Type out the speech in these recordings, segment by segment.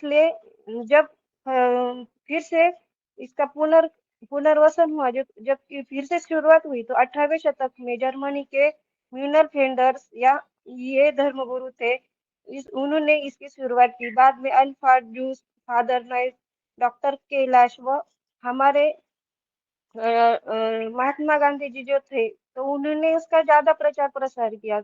इसलिए जब फिर से इसका पुनर्वसन हुआ, जबकि फिर से शुरुआत हुई, तो 18वें शतक में जर्मनी के म्यूनर फेंडर्स या ये धर्मगुरु थे, इस उन्होंने इसकी शुरुआत की। बाद में alpha juice, father night, doctor Kailash व हमारे महात्मा गांधी जी जो थे, तो उन्होंने उसका ज्यादा प्रचार प्रसार किया।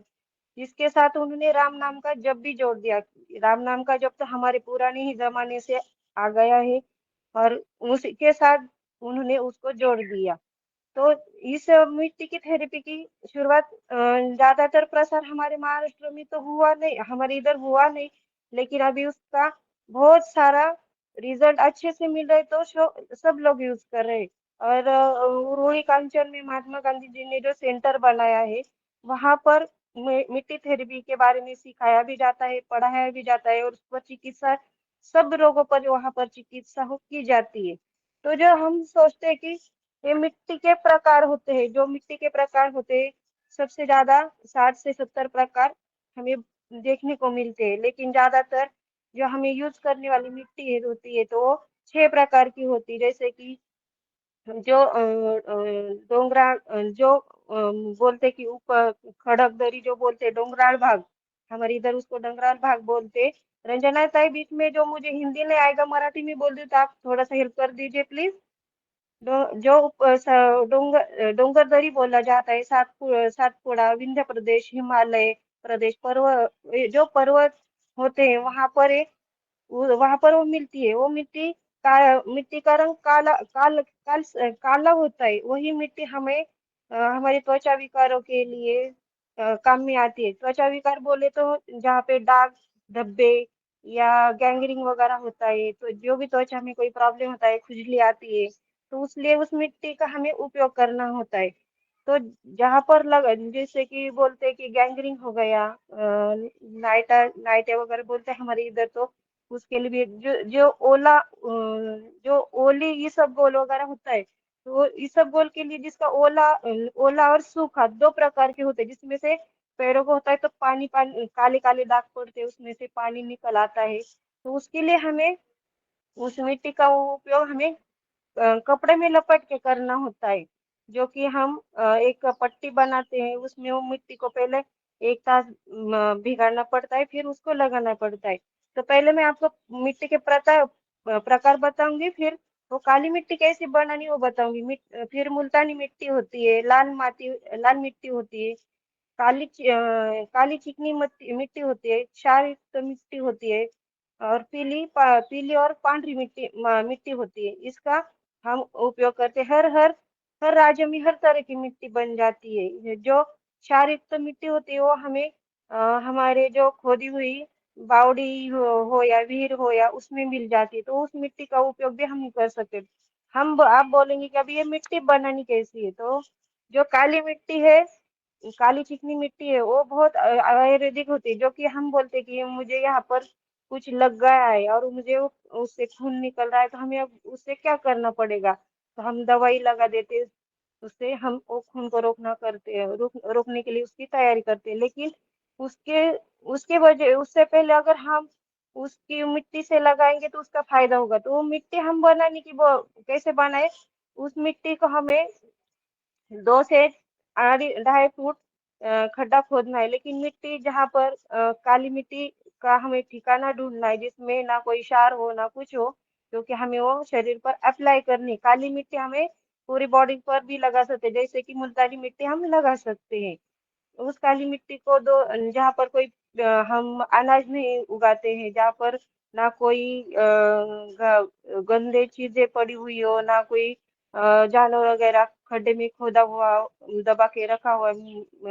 इसके साथ उन्होंने राम नाम का जप भी जोड़ दिया। राम नाम का जप तो हमारे पुराने ही जमाने से आ गया है, और उसके साथ उन्होंने उसको जोड़ दिया। तो इस मिट्टी की थेरेपी की शुरुआत ज्यादातर प्रसार हमारे महाराष्ट्र में तो हुआ नहीं, हमारे इधर हुआ नहीं, लेकिन अभी उसका बहुत सारा रिजल्ट अच्छे से मिल रहे, तो सब लोग यूज कर रहे हैं। और रोही कांचन में महात्मा गांधी जी ने जो सेंटर बनाया है, वहां पर मिट्टी थेरेपी के बारे में सिखाया भी जाता है, पढ़ाया भी जाता है, और उस पर चिकित्सा, सब रोगों पर वहां पर चिकित्सा की जाती है। तो जो हम सोचते हैं कि ये मिट्टी के प्रकार होते हैं, जो मिट्टी के प्रकार होते हैं, सबसे ज्यादा 60 से 70 प्रकार हमें देखने को मिलते हैं, लेकिन ज्यादातर जो हमें यूज करने वाली मिट्टी है होती है, तो वो 6 प्रकार की होती है। जैसे कि जो डोंगरा जो बोलते कि ऊपर खड़क दरी जो बोलते डोंगराळ भाग, हमारे इधर उसको डोंगराळ भाग बोलते। रंजना ताई, बीच में जो मुझे हिंदी नहीं आएगा मराठी में बोल दी, तो आप थोड़ा सा हेल्प कर दीजिए प्लीज। जो डोंगर दरी बोला जाता है, सातपुड़ा, विंध्य प्रदेश, हिमालय प्रदेश, जो पर्वत होते हैं, वहां पर वो मिलती है। वो मिट्टी का रंग काला होता है। वही मिट्टी हमें हमारी त्वचा विकारों के लिए काम में आती है। त्वचा विकार बोले तो जहाँ पे दाग धब्बे या गैंग्रीन वगैरह होता है, तो जो भी त्वचा में कोई प्रॉब्लम होता है, खुजली आती है, तो उसलिए उस मिट्टी का हमें उपयोग करना होता है। तो जहाँ पर जैसे कि बोलते हैं कि गैंग्रीन हो गया, नाइटा वगैरह बोलते हैं हमारे इधर, तो उसके लिए भी जो ओली इसबगोल वगैरह होता है, तो इसबगोल के लिए जिसका ओला और सूखा 2 प्रकार के होते हैं, जिसमें से पेड़ों को होता है तो पानी पानी काले काले दाग पड़ते हैं, उसमें से पानी निकल आता है। तो उसके लिए हमें उस मिट्टी का उपयोग हमें कपड़े में लपेट के करना होता है। जो कि हम एक पट्टी बनाते हैं, उसमें वो मिट्टी को पहले 1 तास भिगाना पड़ता है, फिर उसको लगाना पड़ता है। तो पहले मैं आपको मिट्टी के प्रकार बताऊंगी, फिर वो काली मिट्टी कैसे बनानी वो बताऊंगी। फिर मुल्तानी मिट्टी होती है, लाल मिट्टी होती है, काली चिकनी मिट्टी होती है, क्षार युक्त मिट्टी होती है, और पीली और पांढरी मिट्टी होती है। इसका हम उपयोग करते हैं। हर राज्य में हर तरह की मिट्टी बन जाती है। जो क्षार युक्त मिट्टी होती है, वो हमें हमारे जो खोदी हुई बावड़ी हो या विहीर हो या उसमें मिल जाती है, तो उस मिट्टी का उपयोग भी हम कर सकते हैं। आप बोलेंगे कि अभी ये मिट्टी बनानी कैसी है, तो जो काली चिकनी मिट्टी है, वो बहुत आयुर्वेदिक होती है। जो कि हम बोलते हैं कि मुझे यहाँ पर कुछ लग गया है और मुझे उससे खून निकल रहा है, तो हमें अब उससे क्या करना पड़ेगा, तो हम दवाई लगा देते हैं। उससे हम वो खून को रोकने के लिए उसकी तैयारी करते हैं। लेकिन उसके उसके वजह उससे पहले अगर हम उसकी मिट्टी से लगाएंगे तो उसका फायदा होगा। तो वो मिट्टी हम बनाने की वो कैसे बनाए, उस मिट्टी को हमें 2 से 2.5 फुट खड्डा खोदना है। लेकिन मिट्टी जहाँ पर काली मिट्टी का हमें ठिकाना ढूंढना है, जिसमें ना कोई क्षार हो ना कुछ हो, क्योंकि हमें वो शरीर पर अप्लाई करनी है। काली मिट्टी हमें पूरी बॉडी पर भी लगा सकते हैं, जैसे कि मुल्तानी मिट्टी हम लगा सकते हैं। उस काली मिट्टी को जहाँ पर कोई हम अनाज नहीं उगाते हैं, जहाँ पर ना कोई गंदे चीजें पड़ी हुई हो, ना कोई जानवर वगैरह खड्डे में खोदा हुआ दबा के रखा हुआ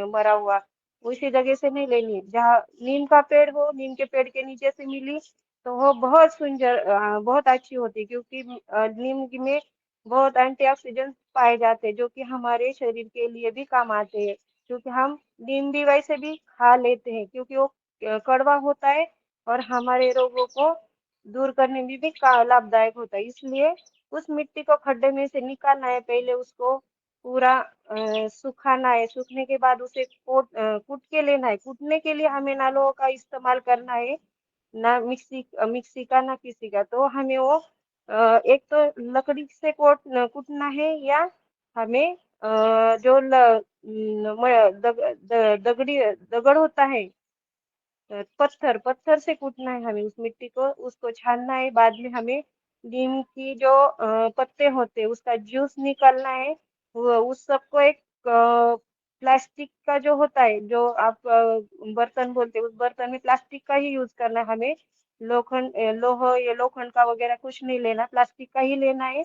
मरा हुआ, उसी जगह से नहीं लेनी है। जहाँ नीम का पेड़ हो, नीम के पेड़ के नीचे से मिली, तो वो बहुत सुंदर बहुत अच्छी होती है, क्योंकि नीम में बहुत एंटीऑक्सीडेंट पाए जाते हैं, जो कि हमारे शरीर के लिए भी काम आते हैं। क्योंकि हम नीम भी वैसे भी खा लेते हैं, क्योंकि वो कड़वा होता है और हमारे रोगों को दूर करने में भी लाभदायक होता है। इसलिए उस मिट्टी को खड्डे में से निकालना है, पहले उसको पूरा सुखाना है। सूखने के बाद उसे कूट के लेना है। कूटने के लिए हमें नालों का इस्तेमाल करना है। ना मिक्सी का ना किसी का। तो हमें वो एक तो लकड़ी से कूटना है, या हमें जो दगड़ होता है, पत्थर पत्थर से कूटना है हमें उस मिट्टी को, उसको छानना है। बाद में हमें नीम की जो पत्ते होते हैं उसका जूस निकालना है। वो उस सबको एक प्लास्टिक का जो होता है, जो आप बर्तन बोलते हैं, उस बर्तन में प्लास्टिक का ही यूज करना है हमें। लोह या लोखंड का वगैरह कुछ नहीं लेना, प्लास्टिक का ही लेना है।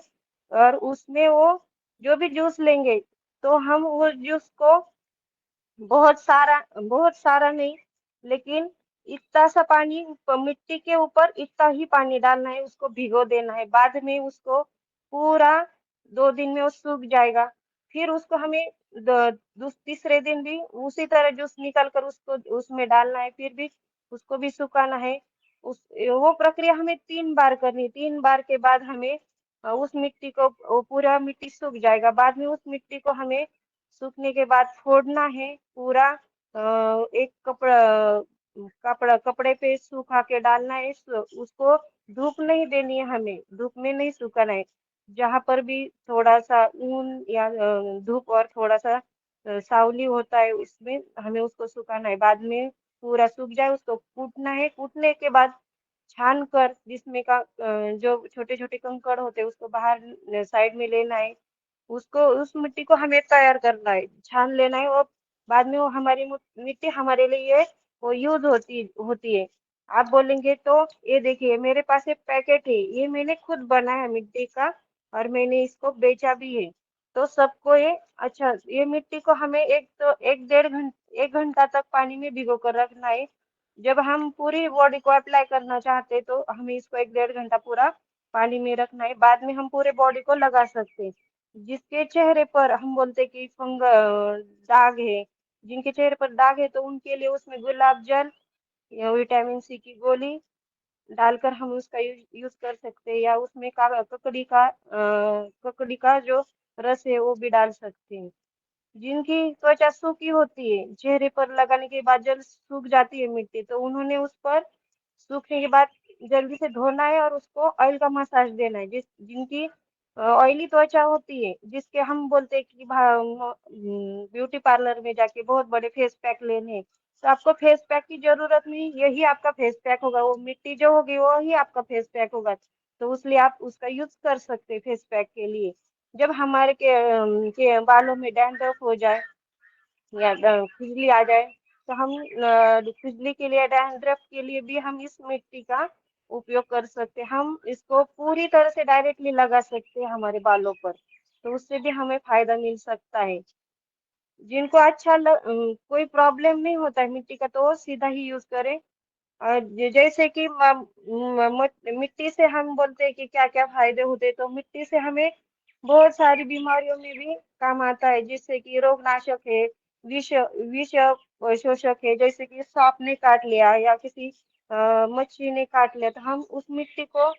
और उसमें वो जो भी जूस लेंगे, तो हम वो जूस को बहुत सारा नहीं, लेकिन इतना सा पानी, मिट्टी के ऊपर इतना ही पानी डालना है, उसको भिगो देना है। बाद में उसको पूरा 2 दिन में वो सूख जाएगा। फिर उसको हमें तीसरे दिन भी उसी तरह जूस निकाल कर उसको उसमें डालना है, फिर भी उसको भी सुखाना है। उस वो प्रक्रिया हमें 3 बार करनी है। 3 बार के बाद हमें उस मिट्टी को, वो पूरा मिट्टी सूख जाएगा। बाद में उस मिट्टी को हमें सूखने के बाद फोड़ना है पूरा। एक कपड़े पे सूखा के डालना है। उसको धूप नहीं देनी है, हमें धूप में नहीं सुखाना है। जहां पर भी थोड़ा सा ऊन या धूप और थोड़ा सा सावली होता है, उसमें हमें उसको सुखाना है। बाद में पूरा सूख जाए उसको कूटना है। कूटने के बाद छान कर, जिसमें का जो छोटे छोटे कंकड़ होते हैं उसको बाहर साइड में लेना है। उसको, उस मिट्टी को हमें तैयार करना है, छान लेना है। और बाद में वो हमारी मिट्टी हमारे लिए वो यूज होती है। आप बोलेंगे तो ये देखिए मेरे पास एक पैकेट है, ये मैंने खुद बनाया है मिट्टी का, और मैंने इसको बेचा भी है। तो सबको ये, अच्छा, ये मिट्टी को हमें एक डेढ़ घंटे 1 घंटा तक पानी में भिगो कर रखना है। जब हम पूरी बॉडी को अप्लाई करना चाहते हैं, तो हमें इसको 1 डेढ़ घंटा पूरा पानी में रखना है। बाद में हम पूरे बॉडी को लगा सकते हैं। जिसके चेहरे पर हम बोलते कि दाग है, जिनके चेहरे पर दाग है, तो उनके लिए उसमें गुलाब जल या विटामिन सी की गोली डालकर हम उसका यूज कर सकते हैं। या उसमें ककड़ी का जो रस है वो भी डाल सकते हैं। जिनकी त्वचा सूखी होती है, चेहरे पर लगाने के बाद जल्द सूख जाती है मिट्टी, तो उन्होंने उस पर सूखने के बाद जल्दी से धोना है और उसको ऑयल का मसाज देना है। जिनकी ऑयली त्वचा होती है, जिसके हम बोलते हैं कि ब्यूटी पार्लर में जाके बहुत बड़े फेस पैक लेने हैं, तो आपको फेस पैक की जरूरत नहीं, यही आपका फेस पैक होगा। वो मिट्टी जो होगी वो ही आपका फेस पैक होगा। तो इसलिए आप उसका यूज कर सकते हैं फेस पैक के लिए। जब हमारे के बालों में डैंड्रफ हो जाए या खुजली आ जाए, तो हम खुजली के लिए, डैंड्रफ के लिए भी हम इस मिट्टी का उपयोग कर सकते हैं। हम इसको पूरी तरह से डायरेक्टली लगा सकते हैं हमारे बालों पर, तो उससे भी हमें फायदा मिल सकता है। जिनको कोई प्रॉब्लम नहीं होता है मिट्टी का, तो वो सीधा ही यूज करें। और जैसे कि मिट्टी से हम बोलते हैं कि क्या क्या फायदे होते हैं, तो मिट्टी से हमें बहुत सारी बीमारियों में भी काम आता है। जिससे कि रोगनाशक है, विष विष शोषक है। जैसे कि सांप ने काट लिया या किसी मच्छी ने काट लिया, तो हम उस मिट्टी को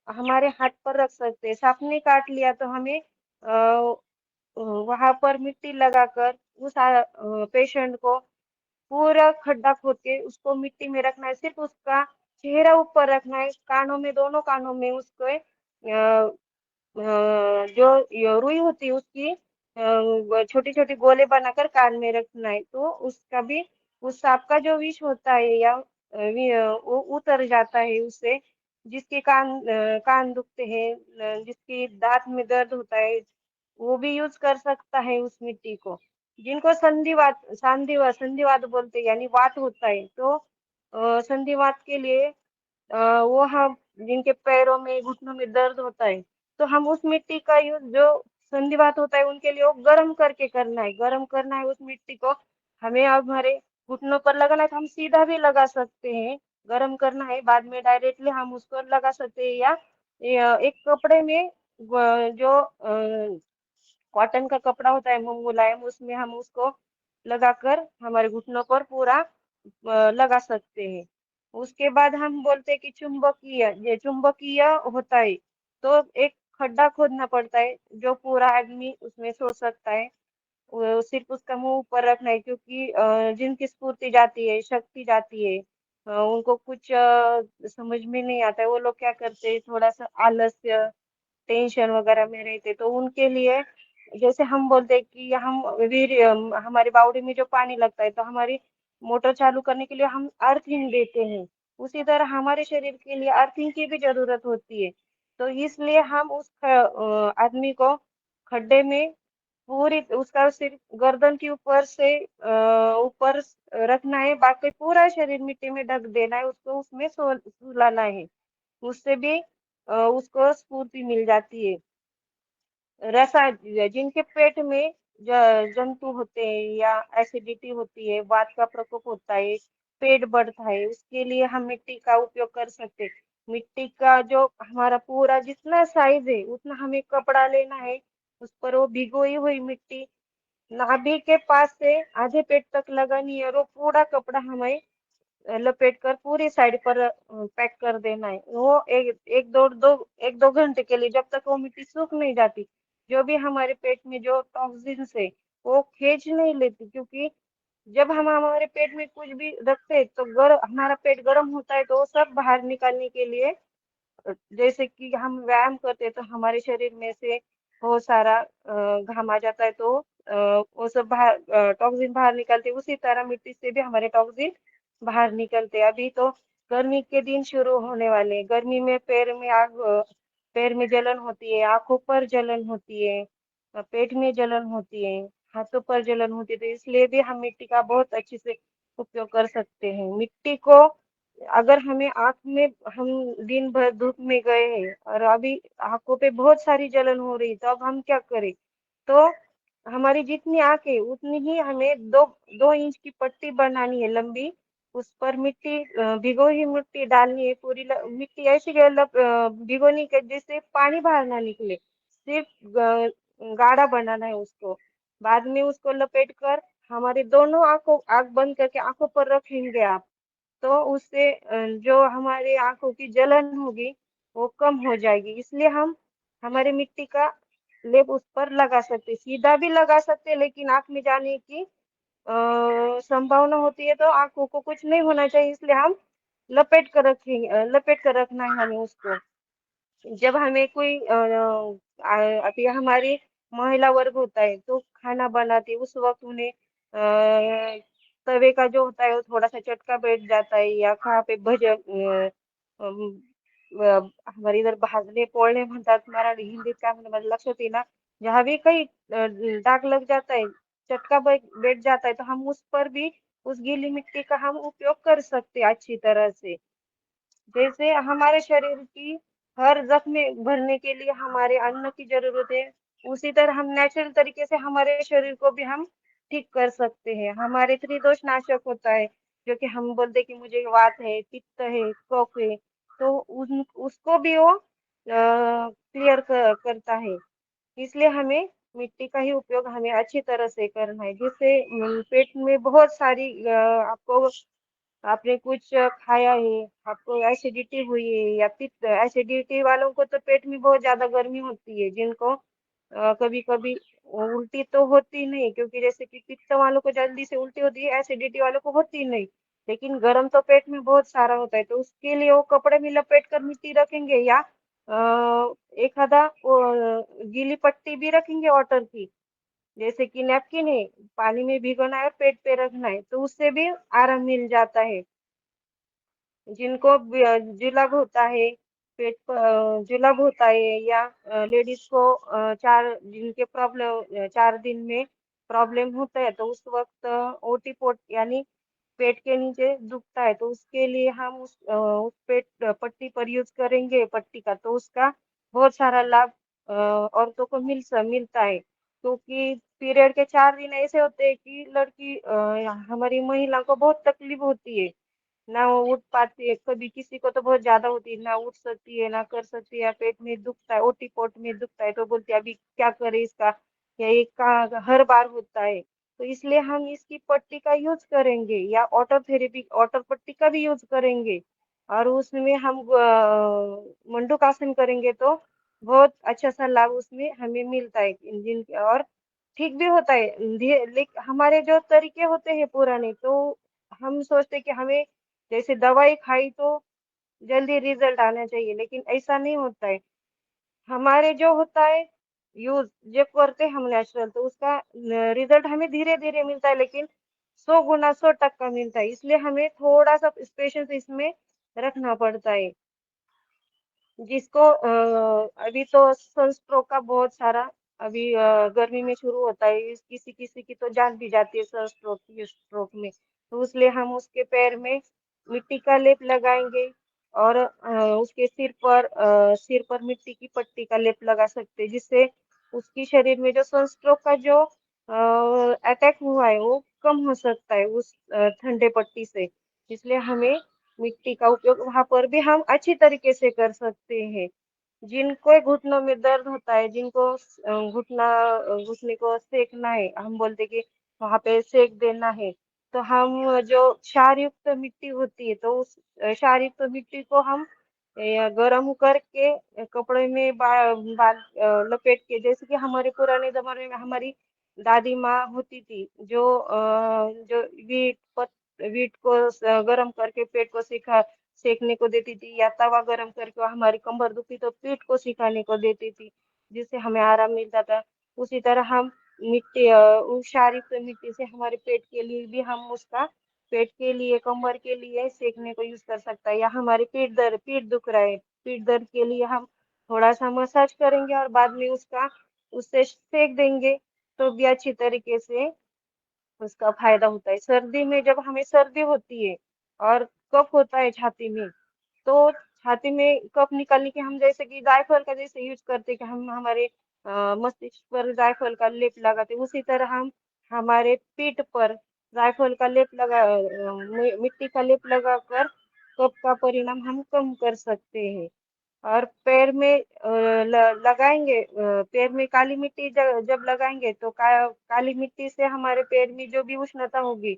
हमारे हाथ पर रख सकते हैं। सांप ने काट लिया तो हमें वहां पर मिट्टी लगाकर उस पेशेंट को पूरा खड्डा खोद के उसको मिट्टी में रखना है। सिर्फ उसका चेहरा ऊपर रखना है, कानों में, दोनों कानों में उसको जो रुई होती है उसकी छोटी छोटी गोले बनाकर कान में रखना है। तो उसका भी, उस सांप का जो विष होता है या वो उतर जाता है उससे। जिसके कान दुखते हैं, जिसकी दांत में दर्द होता है, वो भी यूज कर सकता है उस मिट्टी को। जिनको संधिवात बोलते हैं, यानी वात होता है, तो संधिवात के लिए वो हम, जिनके पैरों में, घुटनों में दर्द होता है, तो हम उस मिट्टी का यूज, जो संधिवात होता है उनके लिए, वो गर्म करके करना है। गर्म करना है उस मिट्टी को, हमें अब हमारे घुटनों पर लगाना है, तो हम सीधा भी लगा सकते हैं। गर्म करना है, बाद में डायरेक्टली हम उसको लगा सकते हैं। या एक कपड़े में जो कॉटन का कपड़ा होता है मुलायम, उसमें हम उसको लगाकर हमारे घुटनों पर पूरा लगा सकते हैं। उसके बाद हम बोलते हैं कि ये चुंबकीय होता है, तो एक खड्डा खोदना पड़ता है जो पूरा आदमी उसमें सो सकता है। वो सिर्फ उसका मुंह ऊपर रखना है, क्योंकि जिनकी स्फूर्ति जाती है, शक्ति जाती है। उनको कुछ समझ में नहीं आता है। वो लोग क्या करते हैं, थोड़ा सा आलस्य, टेंशन वगैरह में रहते, तो उनके लिए जैसे हम बोलते हैं कि हम हमारी बावड़ी में जो पानी लगता है तो हमारी मोटर चालू करने के लिए हम अर्थिंग देते हैं, उसी तरह हमारे शरीर के लिए अर्थिंग की भी जरूरत होती है। तो इसलिए हम उस आदमी को खड्डे में पूरी उसका सिर्फ गर्दन के ऊपर से ऊपर रखना है, बाकी पूरा शरीर मिट्टी में ढक देना है, उसको उसमें सुलाना है। उससे भी उसको स्फूर्ति मिल जाती है। रसा जिनके पेट में जंतु होते हैं या एसिडिटी होती है, वात का प्रकोप होता है, पेट बढ़ता है, उसके लिए हम मिट्टी का उपयोग कर सकते हैं। मिट्टी का जो हमारा पूरा जितना साइज है उतना हमें कपड़ा लेना है, उस पर वो भिगोई हुई मिट्टी नाभि के पास से आधे पेट तक लगानी है, और वो पूरा कपड़ा हमें लपेट कर पूरी साइड पर पैक कर देना है। वो एक दो घंटे के लिए, जब तक वो मिट्टी सूख नहीं जाती, जो भी हमारे पेट में जो टॉक्सिन्स है वो खींच नहीं लेती, क्योंकि जब हम हमारे पेट में कुछ भी रखते हैं तो हमारा पेट गर्म होता है, तो वो सब बाहर निकालने के लिए जैसे कि हम व्यायाम करते हैं तो हमारे शरीर में से बहुत सारा घाम आ जाता है, तो वो सब बाहर टॉक्सिन बाहर निकलते हैं। उसी तरह मिट्टी से भी हमारे टॉक्सिन बाहर निकलते हैं। अभी तो गर्मी के दिन शुरू होने वाले हैं। गर्मी में पैर में जलन होती है, आंखों पर जलन होती है, पेट में जलन होती है, हाथों पर जलन होती है, तो इसलिए भी हम मिट्टी का बहुत अच्छे से उपयोग कर सकते हैं। मिट्टी को अगर हमें आँख में हम दिन भर धूप में गए हैं और अभी आंखों पे बहुत सारी जलन हो रही, तो अब हम क्या करें? तो हमारी जितनी आँख है उतनी ही हमें 2 इंच की पट्टी बनानी है लंबी। उस पर मिट्टी भिगोई हुई मिट्टी डालनी है, पूरी मिट्टी ऐसी भिगोनी के जिससे पानी बाहर ना निकले, सिर्फ गाढ़ा बनाना है उसको। बाद में उसको लपेट कर हमारी दोनों आँख बंद करके आंखों पर रखेंगे आप, तो उससे जो हमारी आंखों की जलन होगी वो कम हो जाएगी। इसलिए हम हमारी मिट्टी का लेप उस पर लगा सकते, सीधा भी लगा सकते, लेकिन आंख में जाने की संभावना होती है, तो आंखों को कुछ नहीं होना चाहिए, इसलिए हम लपेट कर रखना है हमें उसको। जब हमें कोई अभी हमारी महिला वर्ग होता है तो खाना बनाती है, उस वक्त उन्हें तवे का जो होता है वो थोड़ा सा चटका बैठ जाता है, या कहाँ पे हमारे इधर भाजने पोळणे म्हणतात, मराठी हिंदीत काय म्हणतात मला लक्षात येईना, जहाँ भी कहीं दाग लग जाता है, चटका बैठ जाता है, तो हम उस पर भी उस गीली मिट्टी का हम उपयोग कर सकते हैं अच्छी तरह से। जैसे हमारे शरीर की हर जख्म भरने के लिए हमारे अन्न की जरूरत है, उसी तरह हम नेचुरल तरीके से हमारे शरीर को भी हम ठीक कर सकते हैं। हमारे त्रिदोष नाशक होता है, जो कि हम बोलते हैं कि मुझे वात है, पित्त है, कफ है, तो उन उसको भी वो क्लियर करता है। इसलिए हमें मिट्टी का ही उपयोग हमें अच्छी तरह से करना है, जिससे पेट में बहुत सारी आपको आपने कुछ खाया है, आपको एसिडिटी हुई है या पित्त, एसिडिटी वालों को तो पेट में बहुत ज्यादा गर्मी होती है, जिनको कभी कभी उल्टी तो होती नहीं, क्योंकि जैसे कि पित्त वालों को जल्दी से उल्टी होती है, एसिडिटी वालों को होती नहीं, लेकिन गर्म तो पेट में बहुत सारा होता है, तो उसके लिए वो कपड़े में लपेट कर मिट्टी रखेंगे, या एक आधा गीली पट्टी भी रखेंगे वाटर की, जैसे कि नैपकिन है, पानी में भिगोना है और पेट पे रखना है, तो उससे भी आराम मिल जाता है। जिनको जुलाब होता है, जुलाब होता है, या लेडीज को 4 दिन के प्रॉब्लम 4 दिन में प्रॉब्लम होता है, तो उस वक्त ओटीपोट यानी पेट के नीचे दुखता है, तो उसके लिए हम उस पेट पट्टी पर यूज करेंगे पट्टी का, तो उसका बहुत सारा लाभ औरतों को मिलता है, क्योंकि पीरियड के 4 दिन ऐसे होते हैं कि लड़की हमारी महिला को बहुत तकलीफ होती है, ना वो उठ पाती है, कभी किसी को तो बहुत ज्यादा होती है, ना उठ सकती है ना कर सकती है, पेट में दुखता है, ओटी पोट में दुखता है, तो बोलती है अभी क्या करे इसका, या एक का हर बार होता है, तो इसलिए हम इसकी पट्टी का यूज करेंगे, या ऑटो पट्टी का भी यूज करेंगे, और उसमें हम मंडूक आसन करेंगे, तो बहुत अच्छा सा लाभ उसमें हमें मिलता है, और ठीक भी होता है। लेकिन हमारे जो तरीके होते हैं पुराने, तो हम सोचते हैं कि हमें जैसे दवाई खाई तो जल्दी रिजल्ट आना चाहिए, लेकिन ऐसा नहीं होता है। हमारे जो होता है यूज, जब करते हैं हम नेचुरल, तो उसका रिजल्ट हमें धीरे धीरे मिलता है, लेकिन 100 गुना 100% मिलता है। इसलिए हमें थोड़ा सा पेशेंस इसमें रखना पड़ता है। जिसको अभी तो सनस्ट्रोक का बहुत सारा, अभी गर्मी में शुरू होता है, किसी किसी की तो जान भी जाती है सनस्ट्रोक की स्ट्रोक में। तो इसलिए हम उसके पैर में मिट्टी का लेप लगाएंगे, और उसके सिर पर मिट्टी की पट्टी का लेप लगा सकते हैं, जिससे उसकी शरीर में जो सनस्ट्रोक का जो अटैक हुआ है वो कम हो सकता है उस ठंडे पट्टी से। इसलिए हमें मिट्टी का उपयोग वहां पर भी हम अच्छी तरीके से कर सकते हैं। जिनको घुटनों में दर्द होता है, जिनको घुटने को सेकना है, हम बोलते कि वहां पे सेक देना है, तो हम जो क्षार युक्त मिट्टी होती है, तो उस क्षार युक्त मिट्टी को हम गरम करके कपड़े में लपेट के, जैसे कि हमारे पुराने जमाने में हमारी दादी माँ होती थी, जो वीट को गरम करके पेट को सेकने को देती थी, या तवा गरम करके हमारी कंबर दुखी तो पीठ को सिखाने को देती थी, जिससे हमें आराम मिलता था। उसी तरह हम उस क्षारयुक्त मिट्टी से हमारे पेट के लिए भी हम उसका, पेट के लिए, कमर के लिए सेकने को यूज कर सकता है। या हमारे पीठ दुख रहा है, पीठ दर्द के लिए हम थोड़ा सा मसाज करेंगे और बाद में उससे सेक देंगे, तो भी अच्छी तरीके से उसका फायदा होता है। सर्दी में जब हमें सर्दी होती है और कफ होता है छाती में, तो छाती में कफ निकालने के हम जैसे कि जायफल का जैसे यूज करते हैं, कि हम हमारे मस्तिष्क पर जायफल का लेप लगाते हैं, उसी तरह हम हमारे पीठ पर जायफल का लेप मिट्टी का लेप लगाकर कफ का परिणाम हम कम कर सकते हैं। और पैर में लगाएंगे, पैर में काली मिट्टी जब लगाएंगे, तो काली मिट्टी से हमारे पैर में जो भी उष्णता होगी,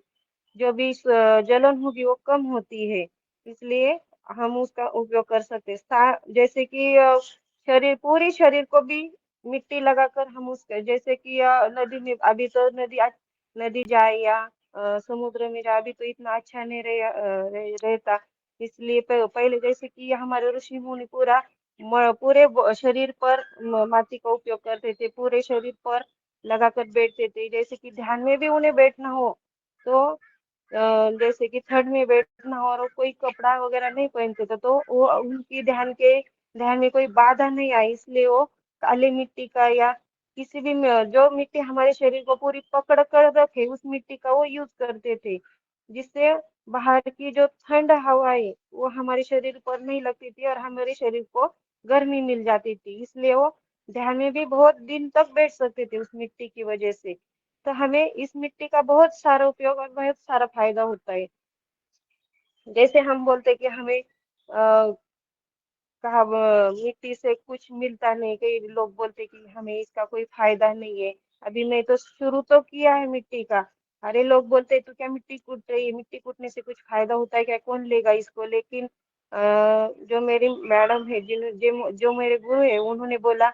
जो भी जलन होगी, वो कम होती है। इसलिए हम उसका उपयोग कर सकते हैं। जैसे कि शरीर, पूरी शरीर को भी मिट्टी लगाकर हम उसके, जैसे कि नदी में, अभी तो नदी जाए या समुद्र में जाए, अभी तो इतना अच्छा नहीं रहता। इसलिए पहले जैसे कि हमारे ऋषि मुनि पूरे शरीर पर माटी का उपयोग करते थे, पूरे शरीर पर लगाकर बैठते थे। जैसे कि ध्यान में भी उन्हें बैठना हो, तो जैसे कि ठंड में बैठना हो और कोई कपड़ा वगैरह नहीं पहनते थे, तो वो उनकी ध्यान में कोई बाधा नहीं आई, इसलिए वो काली मिट्टी का या किसी भी जो मिट्टी हमारे शरीर को पूरी पकड़ कर रखे, उस मिट्टी का वो यूज करते थे, जिससे बाहर की जो ठंड हवा है वो हमारे शरीर पर नहीं लगती थी और हमारे शरीर को गर्मी मिल जाती थी। इसलिए वो ध्यान में भी बहुत दिन तक बैठ सकते थे उस मिट्टी की वजह से। तो हमें इस मिट्टी का बहुत सारा उपयोग और बहुत सारा फायदा होता है। जैसे हम बोलते कि हमें कहा मिट्टी से कुछ मिलता नहीं, कई लोग बोलते कि हमें इसका कोई फायदा नहीं है। अभी मैं तो शुरू तो किया है मिट्टी का। अरे लोग बोलते तो क्या मिट्टी कूट रही है, मिट्टी कूटने से कुछ फायदा होता है क्या, कौन लेगा इसको? लेकिन जो मेरी मैडम है, जो मेरे गुरु है, उन्होंने बोला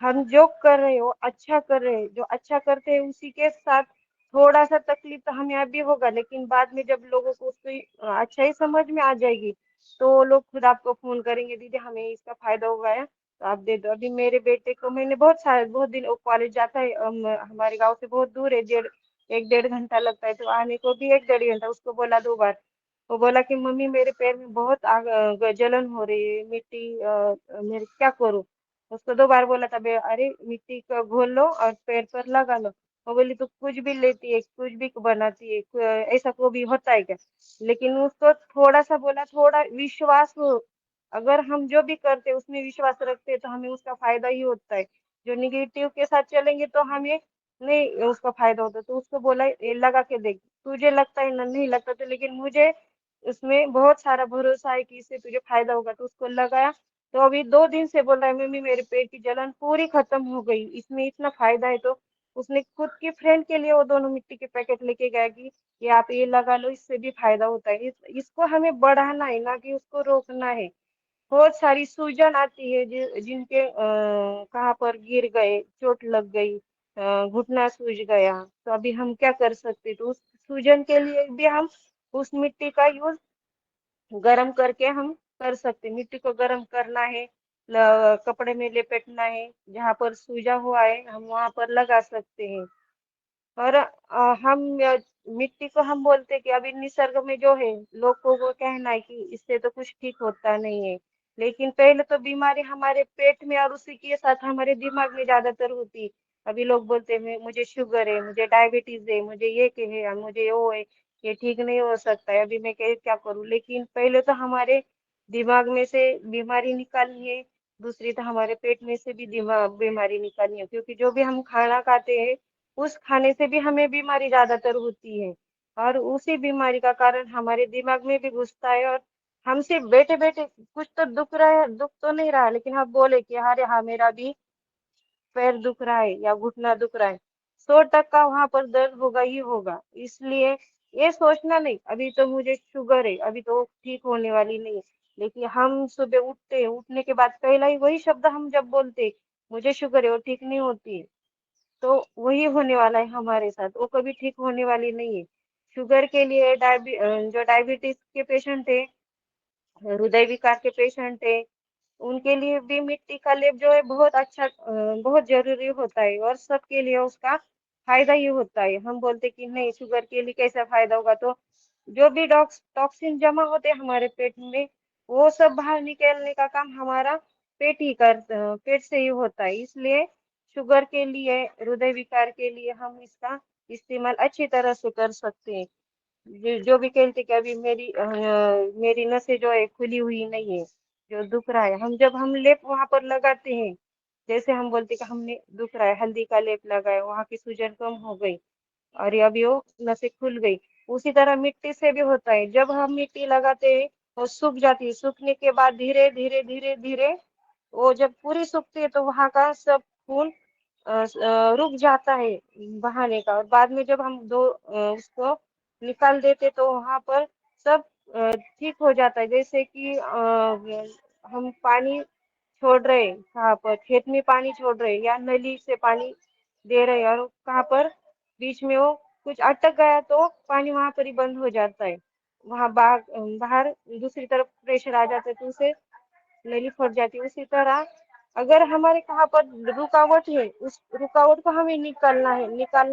हम जो कर रहे हो अच्छा कर रहे हैं, जो अच्छा करते हैं उसी के साथ थोड़ा सा तकलीफ तो हमें अभी होगा, लेकिन बाद में जब लोगों को उसकी अच्छा ही समझ में आ जाएगी, तो वो लोग खुद आपको फोन करेंगे, दीदी हमें इसका फायदा हुआ है तो आप दे दो। अभी मेरे बेटे को मैंने बहुत दिन, वो कॉलेज जाता है, हमारे गांव से बहुत दूर है, 1 डेढ़ घंटा लगता है, तो आने को भी 1 डेढ़ घंटा। उसको बोला 2 बार, वो बोला कि मम्मी मेरे पैर में बहुत जलन हो रही है, मेरे क्या करूँ? उसको 2 बार बोला था, अरे मिट्टी का घोल लो और पैर पर लगा लो। वो बोली तू कुछ भी लेती है, कुछ भी बनाती है, ऐसा को भी होता है क्या? लेकिन उसको थोड़ा सा बोला, थोड़ा विश्वास हो, अगर हम जो भी करते हैं उसमें विश्वास रखते हैं तो हमें उसका फायदा ही होता है। जो निगेटिव के साथ चलेंगे तो हमें नहीं उसका फायदा होता। तो उसको बोला ये लगा के देख, तुझे लगता है ना, नहीं लगता तो, लेकिन मुझे उसमें बहुत सारा भरोसा है कि इससे तुझे फायदा होगा। तो उसको लगाया, तो अभी 2 दिन से बोल रहा है मम्मी मेरे पेट की जलन पूरी खत्म हो गई, इसमें इतना फायदा है। तो उसने खुद की फ्रेंड के लिए वो दोनों मिट्टी के पैकेट लेके गया कि ये आप ये लगा लो, इससे भी फायदा होता है। इसको हमें बढ़ाना है, ना कि उसको रोकना है। बहुत सारी सूजन आती है, जिनके कहाँ पर गिर गए, चोट लग गई, घुटना सूज गया, तो अभी हम क्या कर सकते? तो उस सूजन के लिए भी हम उस मिट्टी का यूज गरम करके हम कर सकते। मिट्टी को गरम करना है, कपड़े में लपेटना है, जहाँ पर सूजा हुआ है हम वहां पर लगा सकते हैं। और हम मिट्टी को हम बोलते हैं कि अभी निसर्ग में जो है, लोगों को कहना है कि इससे तो कुछ ठीक होता नहीं है, लेकिन पहले तो बीमारी हमारे पेट में और उसी के साथ हमारे दिमाग में ज्यादातर होती। अभी लोग बोलते हैं मुझे शुगर है, मुझे डायबिटीज है, मुझे ये के है, मुझे वो है, ये ठीक नहीं हो सकता है, अभी मैं क्या करूँ। लेकिन पहले तो हमारे दिमाग में से बीमारी निकालनी है, दूसरी तो हमारे पेट में से भी दिमाग बीमारी निकालनी है, क्योंकि जो भी हम खाना खाते हैं उस खाने से भी हमें बीमारी ज्यादातर होती है। और उसी बीमारी का कारण हमारे दिमाग में भी घुसता है, और हमसे बैठे बैठे कुछ तो दुख रहा है, दुख तो नहीं रहा, लेकिन हम बोले कि अरे हाँ मेरा भी पैर दुख रहा है या घुटना दुख रहा है, 100% वहां पर दर्द होगा ही होगा। इसलिए ये सोचना नहीं अभी तो मुझे शुगर है, अभी तो ठीक होने वाली नहीं है। लेकिन हम सुबह उठते, उठने के बाद पहला ही वही शब्द हम जब बोलते मुझे शुगर है, वो ठीक नहीं होती है, तो वही होने वाला है हमारे साथ, वो कभी ठीक होने वाली नहीं है। शुगर के लिए जो डायबिटीज के पेशेंट है, हृदय विकार के पेशेंट है, उनके लिए भी मिट्टी का लेप जो है बहुत अच्छा, बहुत जरूरी होता है, और सबके लिए उसका फायदा ही होता है। हम बोलते कि नहीं शुगर के लिए कैसा फायदा होगा, तो जो भी टॉक्सिन जमा होते हैं हमारे पेट में, वो सब बाहर निकलने का काम हमारा पेट से ही होता है। इसलिए शुगर के लिए, हृदय विकार के लिए हम इसका इस्तेमाल अच्छी तरह से कर सकते हैं। जो भी कहते कि अभी मेरी नसें जो है खुली हुई नहीं है, जो दुख रहा है, हम लेप वहां पर लगाते हैं, जैसे हम बोलते कि हमने दुख रहा है, हल्दी का लेप लगाया, वहां की सूजन कम हो गई, और ये अभी वो नसें खुल गई। उसी तरह मिट्टी से भी होता है, जब हम मिट्टी लगाते हैं वो सूख जाती है, सूखने के बाद धीरे धीरे धीरे धीरे वो जब पूरी सूखती है तो वहां का सब खून रुक जाता है बहाने का, और बाद में जब हम उसको निकाल देते तो वहां पर सब ठीक हो जाता है। जैसे कि हम पानी छोड़ रहे हैं, कहाँ पर खेत में पानी छोड़ रहे हैं या नली से पानी दे रहे हैं, और कहाँ पर बीच में वो कुछ अटक गया तो पानी वहां पर ही बंद हो जाता है, वहां बाहर दूसरी तरफ प्रेशर आ जाता है तो उसे नली फट जाती है। उसी तरह अगर हमारे कहाँ पर रुकावट है, उस रुकावट को हमें निकालना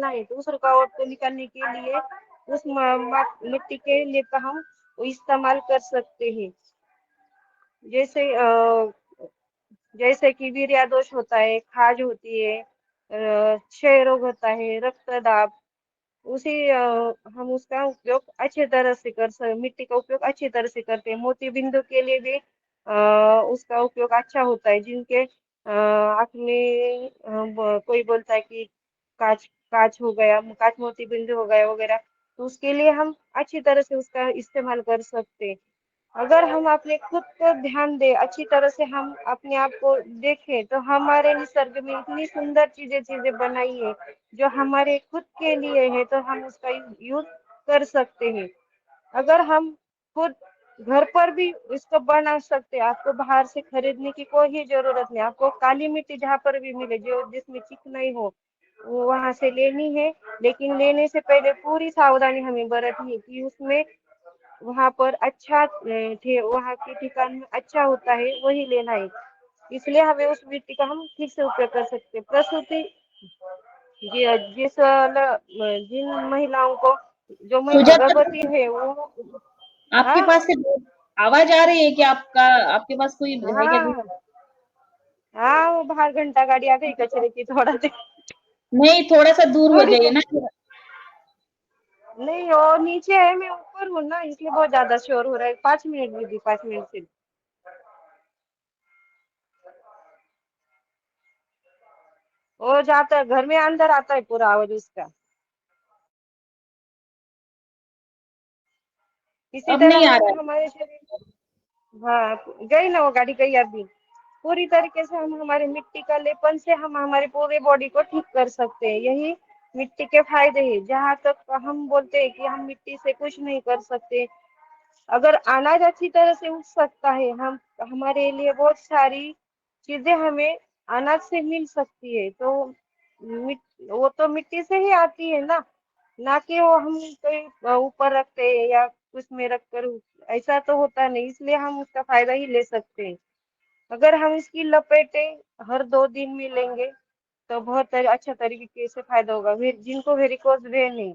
है, तो उस रुकावट को निकालने के लिए उस मिट्टी के लिए का हम इस्तेमाल कर सकते हैं। जैसे जैसे कि वीर्य दोष होता है, खाज होती है, क्षय रोग होता है, रक्तदाब, हम उसका उपयोग अच्छी तरह से मिट्टी का उपयोग अच्छी तरह से करते हैं। मोती बिंदु के लिए भी उसका उपयोग अच्छा होता है, जिनके आँख में कोई बोलता है कि काच काच हो गया, काच मोती बिंदु हो गया वगैरह, तो उसके लिए हम अच्छी तरह से उसका इस्तेमाल कर सकते हैं। अगर हम अपने खुद को ध्यान दें, अच्छी तरह से हम अपने आप को देखें, तो हमारे निसर्ग में इतनी सुंदर चीजें बनाई है जो हमारे खुद के लिए है, तो हम उसका यूज कर सकते हैं। अगर हम खुद घर पर भी इसको बना सकते हैं, आपको बाहर से खरीदने की कोई जरूरत नहीं। आपको काली मिट्टी जहाँ पर भी मिले, जो जिसमें चिकनाई हो, वो वहां से लेनी है। लेकिन लेने से पहले पूरी सावधानी हमें बरतनी है कि उसमें वहां पर अच्छा थे, वहां के ठिकान में अच्छा होता है वही लेना है। इसलिए हमें उस मिट्टी का हम ठीक से उपयोग कर सकते हैं। प्रसूति जिन महिलाओं को, जो महिला सुजाता गर्भवती जी, है वो। आपके हाँ पास से आवाज आ रही है कि आपके पास कोई है क्या? हाँ हाँ, वो बाहर घंटा गाड़ी आ गई कचरे की, थोड़ा देर नहीं, थोड़ा सा दूर हो थोड़ी जाइए देर। ना। नहीं वो नीचे है, मैं ऊपर हूँ ना, इसलिए बहुत ज्यादा शोर हो रहा है। 5 मिनट दीदी, 5 मिनट से वो जाता है घर में, अंदर आता है पूरा आवाज उसका। इसी अब तरह नहीं आ हम रहा है। हमारे शरीर में, हाँ गई ना वो गाड़ी, गई अभी। पूरी तरीके से हम हमारे मिट्टी का लेपन से हम हमारी पूरी बॉडी को ठीक कर सकते हैं। यही मिट्टी के फायदे हैं। जहाँ तक हम बोलते हैं कि हम मिट्टी से कुछ नहीं कर सकते, अगर अनाज अच्छी तरह से उग सकता है, हम हमारे लिए बहुत सारी चीजें हमें अनाज से मिल सकती है, तो वो तो मिट्टी से ही आती है ना, ना कि वो हम कोई ऊपर रखते हैं या उसमें रखकर, ऐसा तो होता नहीं, इसलिए हम उसका फायदा ही ले सकते हैं। अगर हम इसकी लपेटें हर 2 दिन में लेंगे तो बहुत अच्छा तरीके से फायदा होगा। जिनको वेरिकोज वेन है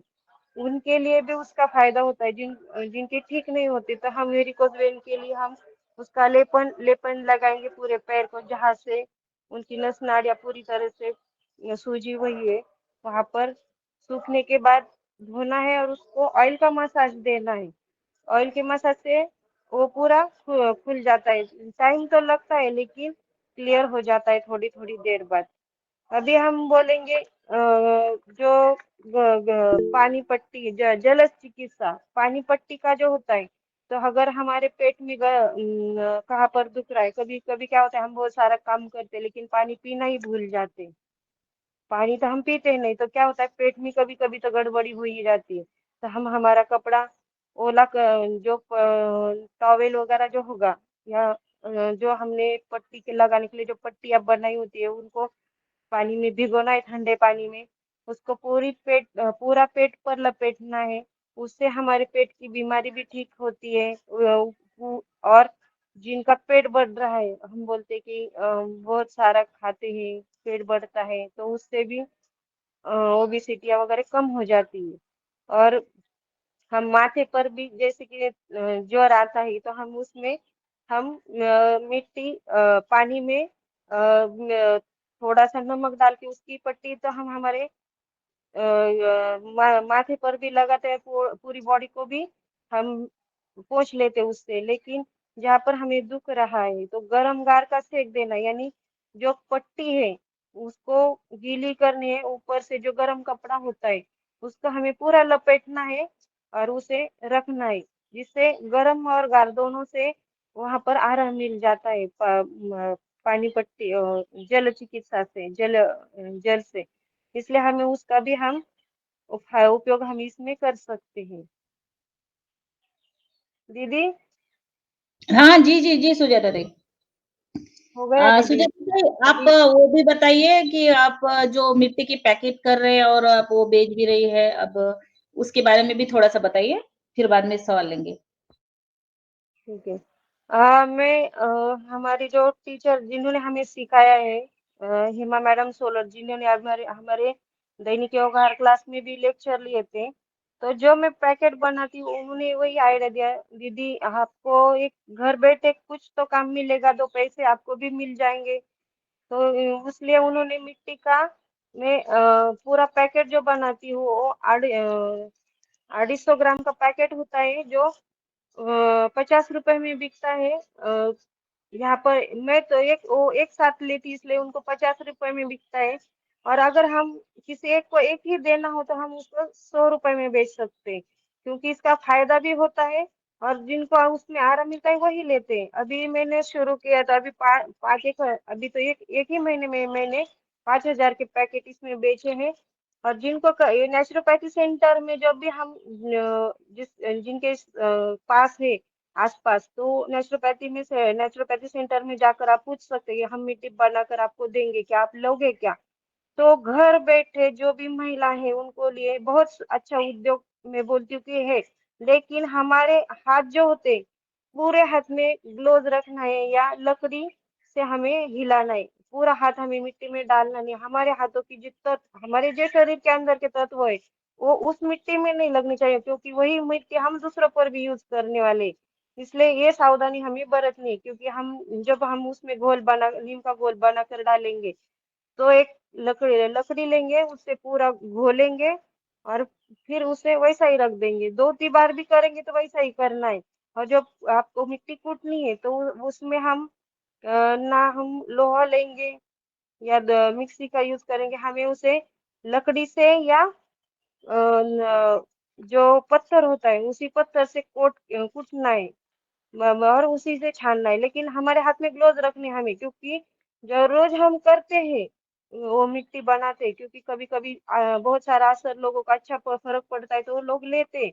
उनके लिए भी उसका फायदा होता है। जिनके ठीक नहीं होते तो हम वेरिकोज वेन के लिए हम उसका लेपन लेपन लगाएंगे पूरे पैर को, जहाँ से उनकी नस नाड़ियाँ पूरी तरह से सूजी हुई है वहां पर। सूखने के बाद धोना है और उसको ऑयल का मसाज देना है। ऑयल के मसाज से वो पूरा खुल जाता है। टाइम तो लगता है लेकिन क्लियर हो जाता है थोड़ी थोड़ी देर बाद। अभी हम बोलेंगे जो पानी पट्टी जल चिकित्सा, पानी पट्टी का जो होता है, तो अगर हमारे पेट में कहाँ पर दुख रहा है, कभी कभी क्या होता है हम बहुत सारा काम करते हैं लेकिन पानी पीना ही भूल जाते हैं। पानी तो हम पीते ही नहीं, तो क्या होता है पेट में कभी कभी तो गड़बड़ी हो ही जाती है। तो हम हमारा कपड़ा ओला जो टॉवेल वगैरह जो होगा, या जो हमने पट्टी के लगाने के लिए जो पट्टी अब बनाई होती है उनको पानी में भिगोना है, ठंडे पानी में। उसको पूरा पेट पर लपेटना है। उससे हमारे पेट की बीमारी भी ठीक होती है। और जिनका पेट बढ़ रहा है, हम बोलते हैं कि बहुत सारा खाते हैं पेट बढ़ता है, तो उससे भी ओबिसिटी वगैरह कम हो जाती है। और हम माथे पर भी जैसे कि ज्वर आता है तो हम उसमें हम मिट्टी पानी में थोड़ा सा नमक डाल के उसकी पट्टी तो हम हमारे माथे पर भी लगाते हैं, पूरी बॉडी को भी हम पोंछ लेते हैं उससे। लेकिन जहाँ पर हमें दुख रहा है तो गरम गार का सेक देना, यानी जो पट्टी है उसको गीली करनी है, ऊपर से जो गरम कपड़ा होता है उसको हमें पूरा लपेटना है और उसे रखना है, जिससे गरम और गार दोनों से वहां पर आराम मिल जाता है। पानी पट्टी जल चिकित्सा से, जल से। इसलिए हमें उसका भी हम उपयोग हम इसमें कर सकते हैं। दीदी, हाँ, जी, जी, जी, सुजाता दी। हो गया दीदी? सुजाता जी, आप अभी वो भी बताइए कि आप जो मिट्टी की पैकेट कर रहे हैं और आप वो बेच भी रही है, अब उसके बारे में भी थोड़ा-सा बताइए, फिर बाद में सवाल लेंगे। ठीक है। मैं हमारी जो टीचर जिन्होंने हमें सिखाया है, हिमा मैडम सोलर, जिन्होंने हमारे हमारे दैनिक व्यवहार क्लास में भी लेक्चर लिए थे, तो जो मैं पैकेट बनाती हूँ उन्होंने वही आइडिया दिया, दीदी आपको एक घर बैठे कुछ तो काम मिलेगा, 2 पैसे आपको भी मिल जाएंगे। तो इसलिए उन्होंने मिट्टी का मैं पूरा पैकेट जो बनाती हूँ वो 250 ग्राम का पैकेट होता है, जो 50 रुपए में बिकता है। यहाँ पर मैं तो एक साथ लेती, इसलिए उनको 50 रुपए में बिकता है। और अगर हम किसी एक को एक ही देना हो तो हम उसको 100 रुपए में बेच सकते हैं, क्योंकि इसका फायदा भी होता है और जिनको उसमें आराम मिलता है वही लेते हैं। अभी मैंने शुरू किया था, अभी अभी तो एक ही महीने में मैंने 5,000 के पैकेट इसमें बेचे हैं। और जिनको ये नेचुरोपैथी सेंटर में जब भी हम जिनके पास है आसपास, तो नेचुरोपैथी सेंटर में जाकर आप पूछ सकते हैं, हम मिट्टी बनाकर आपको देंगे, क्या आप लोगे क्या? तो घर बैठे जो भी महिला है उनको लिए बहुत अच्छा उद्योग मैं बोलती हूँ कि है। लेकिन हमारे हाथ जो होते, पूरे हाथ में ग्लोव रखना है या लकड़ी से हमें हिलाना है। पूरा हाथ हमें मिट्टी में डालना नहीं, हमारे हाथों की हमारे जो शरीर के अंदर के तत्व है वो उस मिट्टी में नहीं लगनी चाहिए, क्योंकि वही मिट्टी हम दूसरों पर भी यूज करने वाले हैं। इसलिए ये सावधानी हमें बरतनी है, क्योंकि जब हम उसमें नीम का घोल बना कर डालेंगे तो एक लकड़ी लेंगे, उससे पूरा घोलेंगे और फिर उसे वैसा ही रख देंगे। 2-3 बार भी करेंगे तो वैसा ही करना है। और जब आपको मिट्टी कूटनी है तो उसमें ना हम लोहा लेंगे या मिक्सी का यूज करेंगे, हमें उसे लकड़ी से या जो पत्थर होता है उसी पत्थर से कूटना है। और उसी से छानना है। लेकिन हमारे हाथ में ग्लोव्स रखने हैं हमें, क्योंकि जो रोज हम करते हैं वो मिट्टी बनाते हैं, क्योंकि कभी कभी बहुत सारा असर लोगों का अच्छा फर्क पड़ता है तो वो लोग लेते हैं।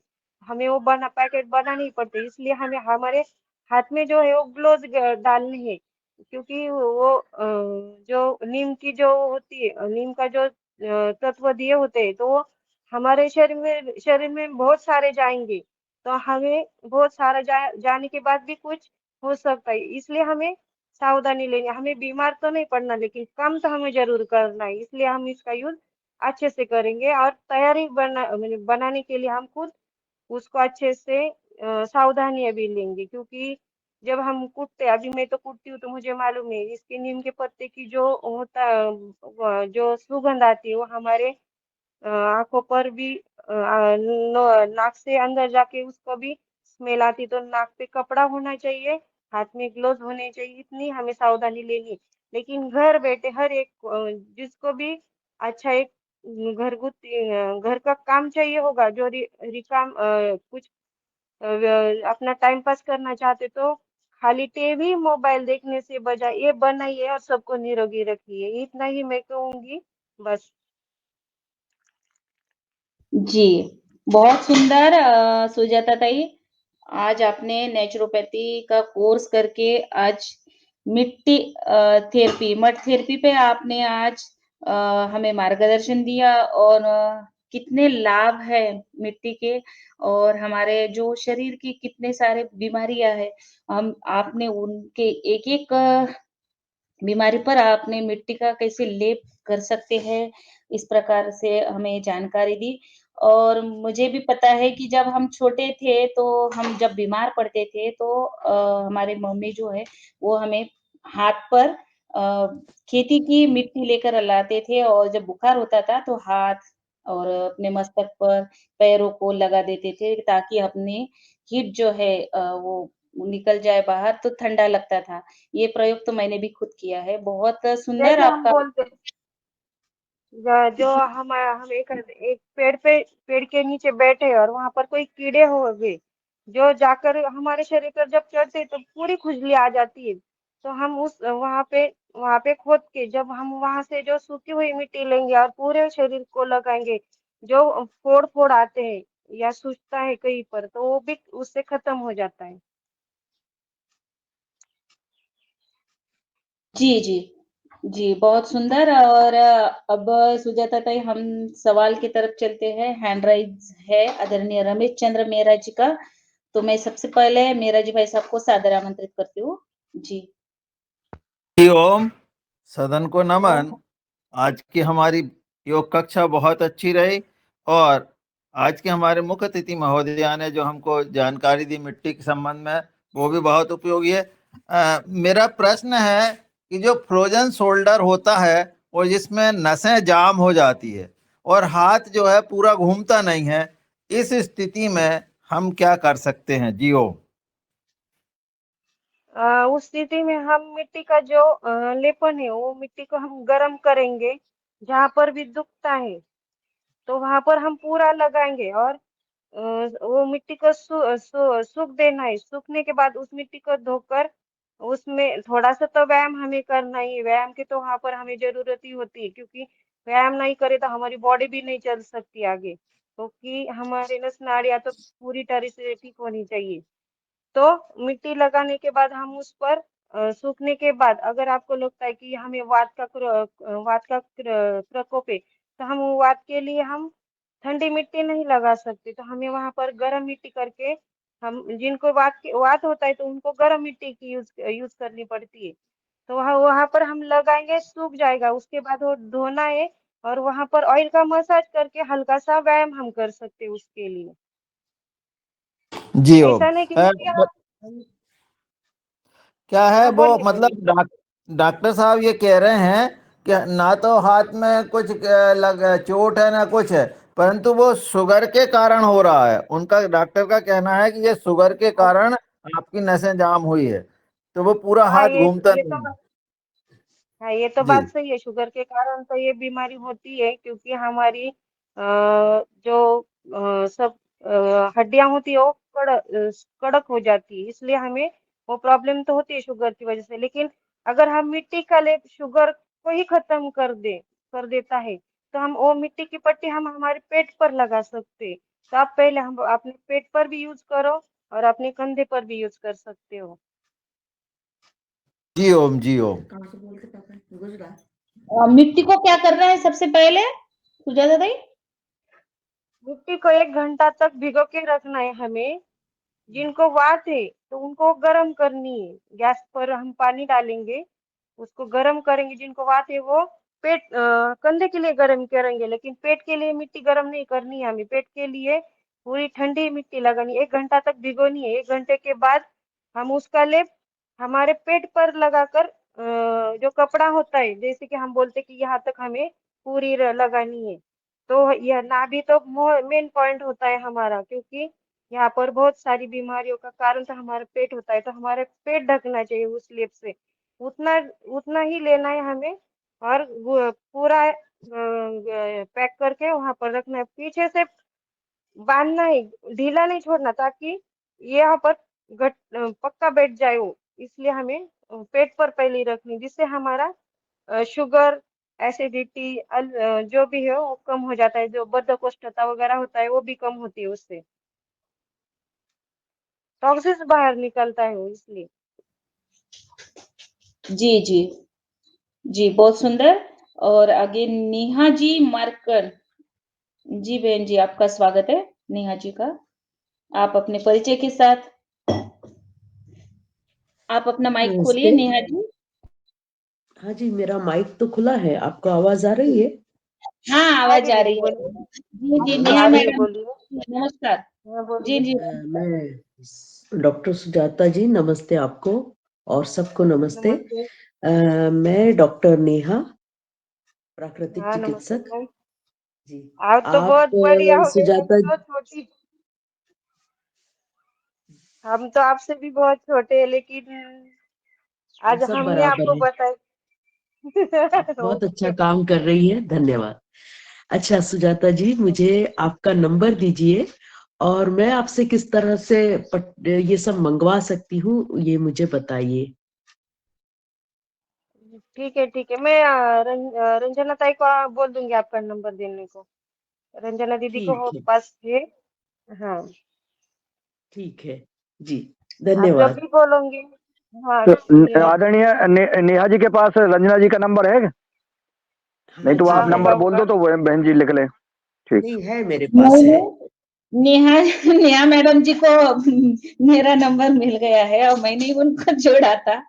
हमें वो पैकेट बनाने ही पड़ते, इसलिए हमें हमारे हाथ में जो है वो ग्लोव्स डालने हैं। क्योंकि वो जो नीम की जो होती है, नीम का जो तत्व दिए होते हैं, तो वो हमारे शरीर में बहुत सारे जाएंगे। तो हमें बहुत सारा जाने के बाद भी कुछ हो सकता है, इसलिए हमें सावधानी लेनी है। हमें बीमार तो नहीं पड़ना, लेकिन कम तो हमें जरूर करना है, इसलिए हम इसका यूज अच्छे से करेंगे। और तैयारी बनाने के लिए हम खुद उसको अच्छे से सावधानियां भी लेंगे, क्योंकि जब हम कूटते, अभी मैं तो कूटती हूँ तो मुझे मालूम है इसके नीम के पत्ते की जो होता जो सुगंध आती है वो हमारे आंखों पर भी नाक से अंदर जाके उसको भी स्मेल आती, तो नाक पे कपड़ा होना चाहिए, हाथ में ग्लोव्स होने चाहिए, इतनी हमें सावधानी लेनी है। लेकिन घर बैठे हर एक जिसको भी अच्छा एक घरगुती घर का काम चाहिए होगा, जो रिकाम कुछ अपना टाइम पास करना चाहते, तो खाली टीवी मोबाइल देखने से बजाय ये बनाइए और सबको निरोगी रखिए, इतना ही मैं कहूंगी बस। जी, बहुत सुंदर सुजाता ताई, आज आपने नेचुरोपैथी का कोर्स करके आज मिट्टी थेरेपी, मड थेरेपी पे आपने आज अ, हमें मार्गदर्शन दिया और कितने लाभ है मिट्टी के और हमारे जो शरीर की कितने सारे बीमारियाँ हैं, हम आपने उनके एक-एक बीमारी पर आपने मिट्टी का कैसे लेप कर सकते हैं, इस प्रकार से हमें जानकारी दी। और मुझे भी पता है कि जब हम छोटे थे, तो हम जब बीमार पड़ते थे, तो हमारे मम्मी जो है, वो हमें हाथ पर खेती की मिट्टी लेकर लाते थे और जब बुखार होता था, तो हाथ और अपने मस्तक पर, पैरों को लगा देते थे, ताकि अपनी हीट जो है वो निकल जाए बाहर, तो ठंडा लगता था। ये प्रयोग तो मैंने भी खुद किया है। बहुत सुंदर जैसे हम आपका बोलते, जो हम एक पेड़ के नीचे बैठे और वहां पर कोई कीड़े हो गए, जो जाकर हमारे शरीर पर जब चढ़ते तो पूरी खुजली आ जाती है। तो हम उस वहां पे खोद के जब हम वहां से जो सूखी हुई मिट्टी लेंगे और पूरे शरीर को लगाएंगे, जो फोड़ फोड़ आते हैं या सूजता है कहीं पर, तो वो भी उससे खत्म हो जाता है। जी, जी। जी, बहुत सुंदर और अब सुजाता ताई हम सवाल की तरफ चलते हैं। हैंड राइज़ है आदरणीय रमेश चंद्र मेहरा जी का। तो मैं सबसे पहले मेहरा जी भाई साहब को सादर आमंत्रित करती हूँ। जी। हरि ओम। सदन को ओम। नमन। आज की हमारी योग कक्षा बहुत अच्छी रही और आज के हमारे मुख्य अतिथि महोदया ने जो हमको जानकारी दी मिट्टी के संबंध में, वो भी बहुत उपयोगी है। मेरा प्रश्न है कि जो फ्रोजन शोल्डर होता है और जिसमें नसें जाम हो जाती है और हाथ जो है पूरा घूमता नहीं है, इस स्थिति में हम क्या कर सकते हैं? जी ओ। उस स्थिति में हम मिट्टी का जो लेपन है, वो मिट्टी को हम गर्म करेंगे, जहाँ पर भी दुखता है तो वहां पर हम पूरा लगाएंगे, और वो मिट्टी को सूख देना है। सूखने के बाद उस मिट्टी को धोकर उसमें थोड़ा सा तो व्यायाम हमें करना ही है। व्यायाम की तो वहां पर हमें जरूरत ही होती है, क्योंकि व्यायाम नहीं करे तो हमारी बॉडी भी नहीं चल सकती आगे, क्योंकि हमारे नस नाड़ियाँ तो पूरी तरह से ठीक होनी चाहिए। तो मिट्टी लगाने के बाद हम उस पर सूखने के बाद अगर आपको लगता है कि हमें वात का प्रकोप है, तो हम वात के लिए हम ठंडी मिट्टी नहीं लगा सकते, तो हमें वहां पर गर्म मिट्टी करके, हम जिनको वात होता है तो उनको गर्म मिट्टी की यूज करनी पड़ती है। तो वहां वहां पर हम लगाएंगे, सूख जाएगा, उसके बाद वो धोना है, और वहां पर ऑयल का मसाज करके हल्का सा व्यायाम हम कर सकते हैं उसके लिए। जी ओम। ऐसा नहीं कि मिट्टी हम। क्या है हाँ, वो, बोलिए मतलब बोलिए। डॉक्टर साहब ये कह रहे हैं कि ना तो हाथ में कुछ चोट है ना कुछ है, परंतु वो शुगर के कारण हो रहा है। उनका, डॉक्टर का कहना है कि ये शुगर के कारण आपकी नसें जाम हुई है, तो वो पूरा हाँ, हाथ घूमता ये नहीं तो है। हाँ, ये तो जी बात सही है। शुगर के कारण तो ये बीमारी होती है, क्योंकि हमारी जो सब हड्डियां होती है वो कड़क हो जाती है, इसलिए हमें वो प्रॉब्लम तो होती है शुगर की वजह से। लेकिन अगर हम मिट्टी का लेप शुगर को ही खत्म कर देता है, तो हम वो मिट्टी की पट्टी हम हमारे पेट पर लगा सकते हैं। तो आप पहले हम अपने पेट पर भी यूज करो और अपने कंधे पर भी यूज कर सकते हो। जी ओम। जी ओम। मिट्टी को क्या करना है सबसे पहले, सुजाता ताई? मिट्टी को 1 घंटा तक भिगो के रखना है हमें। जिनको वात है तो उनको गर्म करनी है, गैस पर हम पानी डालेंगे, उसको गर्म करेंगे। जिनको वात है वो पेट कंधे के लिए गर्म करेंगे, लेकिन पेट के लिए मिट्टी गर्म नहीं करनी है हमें। पेट के लिए पूरी ठंडी मिट्टी लगानी, 1 घंटा तक भिगोनी है। 1 घंटे के बाद हम उसका लेप हमारे पेट पर लगाकर जो कपड़ा होता है, जैसे कि हम बोलते कि यहाँ तक हमें पूरी लगानी है। तो यह नाभि तो मेन पॉइंट होता है हमारा, क्योंकि यहाँ पर बहुत सारी बीमारियों का कारण तो हमारा पेट होता है, तो हमारे पेट ढकना चाहिए उस लेप से। उतना उतना ही लेना है हमें, और वो पूरा पैक करके वहां पर रखना है। पीछे से बांधना है, ढीला नहीं छोड़ना, ताकि ये यहाँ पर पक्का बैठ जाए वो। इसलिए हमें पेट पर पहले ही रखनी, जिससे हमारा शुगर, एसिडिटी जो भी है वो कम हो जाता है। जो बद्धकोष्ठता वगैरह होता है वो भी कम होती है उससे, टॉक्सिस बाहर निकलता है वो, इसलिए। जी जी जी, बहुत सुंदर। और आगे नेहा जी मार्कर। जी बहन जी, आपका स्वागत है नेहा जी का। आप अपने परिचय के साथ आप अपना माइक खोलिए नमस्ते। नेहा जी। हाँ जी, मेरा माइक तो खुला है, आपको आवाज आ रही है? हाँ, हाँ आवाज जी आ दीदी, रही है। बोलिए। जी जी, आपकी नेहा आ रही है, मैडम बोलिए। नमस्कार। हाँ, जी बोलिए। जी मैं डॉक्टर सुजाता जी, नमस्ते आपको और सबको नमस्ते। नमस्ते। मैं डॉक्टर नेहा, प्राकृतिक हाँ, नमस्ते चिकित्सक। मैम। जी, आप तो आप बहुत बढ़िया हो गए, मैं सुजाता तो छोटी। हम तो आपसे भी बहुत छोटे हैं, लेकिन हम आज सब हमने बराबर आपको हैं। बताया। आप बहुत अच्छा काम कर रही है, धन्यवाद। अच्छा सुजाता जी, मुझे आपका नंबर दीजिए और मैं आपसे किस तरह से ये सब मंगवा सकती हूँ, ये मुझे बताइए। ठीक है, मैं रंजना ताई को बोल दूंगी आपका नंबर देने को। रंजना दीदी को ठीक है, पास है। हाँ, ठीक है जी, आप जब धन्यवाद। भी बोलोगे। हाँ, तो आदरणीय नेहा जी के पास रंजना जी का नंबर है? नहीं हाँ तो जी आप हाँ, है। नंबर होगा बोल होगा। दो तो वो बहन जी लिख ले। ठीक। नहीं है, मेरे पास है। नहीं, नेहा नेहा मैडम जी को मेरा नंबर मिल गया है और मैंने ही उनको जोड़ा था।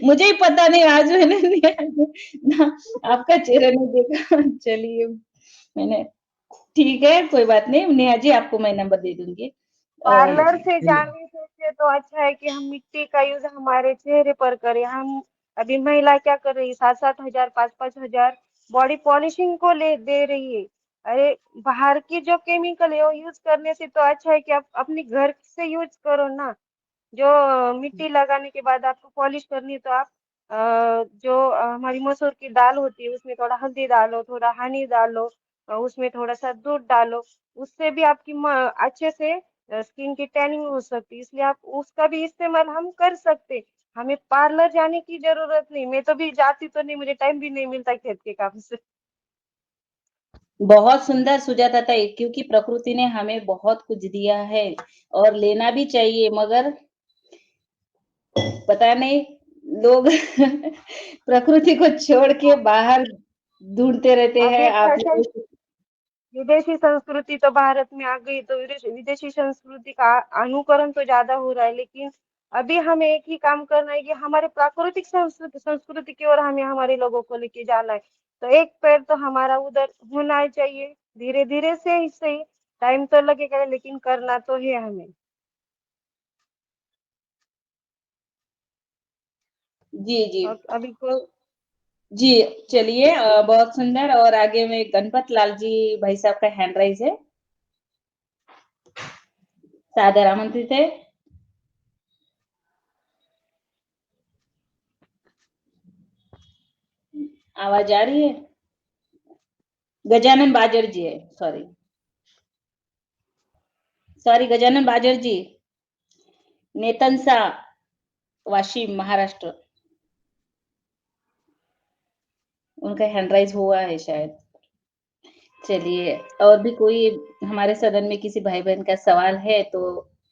मुझे ही पता नहीं, आज मैंने आपका चेहरा नहीं देखा। चलिए, मैंने ठीक है, कोई बात नहीं। नेहा जी, आपको मैं नंबर दे दूंगी। जी पार्लर जी, से धन्यवाद। जाने से तो अच्छा है कि हम मिट्टी का यूज हमारे चेहरे पर करें। हम अभी महिला क्या कर रही है, 7-7 हजार, 5-5 हजार बॉडी पॉलिशिंग को ले दे रही है। अरे, बाहर की जो केमिकल है वो यूज करने से तो अच्छा है कि आप अपने घर से यूज करो ना। जो मिट्टी लगाने के बाद आपको पॉलिश करनी है, तो आप जो हमारी मसूर की दाल होती है उसमें थोड़ा हल्दी डालो, थोड़ा हनी डालो, उसमें थोड़ा सा दूध डालो। उससे भी आपकी अच्छे से स्किन की टैनिंग हो सकती है, इसलिए आप उसका भी इस्तेमाल हम कर सकते। हमें पार्लर जाने की जरूरत नहीं। मैं तो भी जाती तो नहीं, मुझे टाइम भी नहीं मिलता खेत के काम से। बहुत सुंदर सुजाता ताई, क्योंकि प्रकृति ने हमें बहुत कुछ दिया है और लेना भी चाहिए, मगर पता नहीं लोग प्रकृति को छोड़ के बाहर ढूंढते रहते अभी हैं। आप फैशन, विदेशी संस्कृति तो भारत में आ गई, तो विदेशी संस्कृति का अनुकरण तो ज्यादा हो रहा है। लेकिन अभी हमें एक ही काम करना है कि हमारे प्राकृतिक संस्कृति की ओर हमें हमारे लोगों को लेके जाना है। तो एक पैर तो हमारा उधर होना ही चाहिए। धीरे धीरे से ही सही, टाइम तो लगेगा, लेकिन करना तो है हमें। जी जी और अभी को जी, चलिए, बहुत सुंदर। और आगे में गणपत लाल जी भाई साहब का हैंड राइज है, सादर आमंत्रित है। आवाज आ रही है? गजानन बाजर जी है, सॉरी गजानन बाजर जी, नेतनसा, वाशिम, महाराष्ट्र। उनका हैंड राइज हुआ है शायद। चलिए, और भी कोई हमारे सदन में किसी भाई बहन का सवाल है तो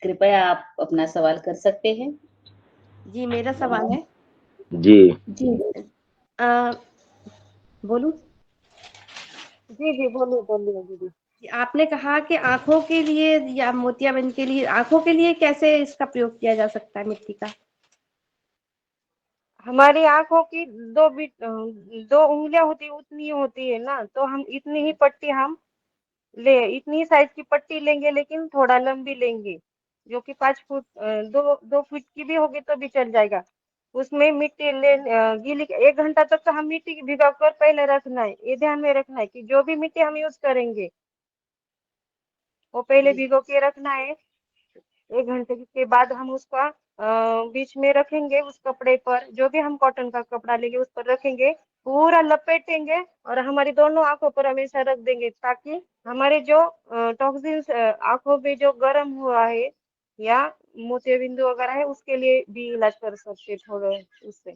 कृपया आप अपना सवाल कर सकते हैं। जी, मेरा सवाल है। जी जी बोलूं? जी जी, बोलिए बोलिए दीदी। आपने कहा कि आंखों के लिए या मोतियाबिंद के लिए, आंखों के लिए कैसे इसका प्रयोग किया जा सकता है मिट्टी का? हमारी आंखों की दो उंगलियां उतनी होती है ना, तो हम इतनी ही पट्टी हम इतनी ही साइज की पट्टी लेंगे, लेकिन थोड़ा लंबी लेंगे, जो कि 5 फुट 2 फुट की भी होगी तो भी चल जाएगा। उसमें मिट्टी गीली 1 घंटा तक तो हम मिट्टी भिगा कर पहले रखना है। ये ध्यान में रखना है कि जो भी मिट्टी हम यूज करेंगे वो पहले जी। भिगो के रखना है। 1 घंटे के बाद हम उसका बीच में रखेंगे, उस कपड़े पर, जो भी हम कॉटन का कपड़ा लेंगे उस पर रखेंगे, पूरा लपेटेंगे और हमारी दोनों आंखों पर हमेशा रख देंगे, ताकि हमारे जो टॉक्सिन्स आंखों में जो गर्म हुआ है या मोतियाबिंदु वगैरह है, उसके लिए भी इलाज कर सकते हैं थोड़ा उससे।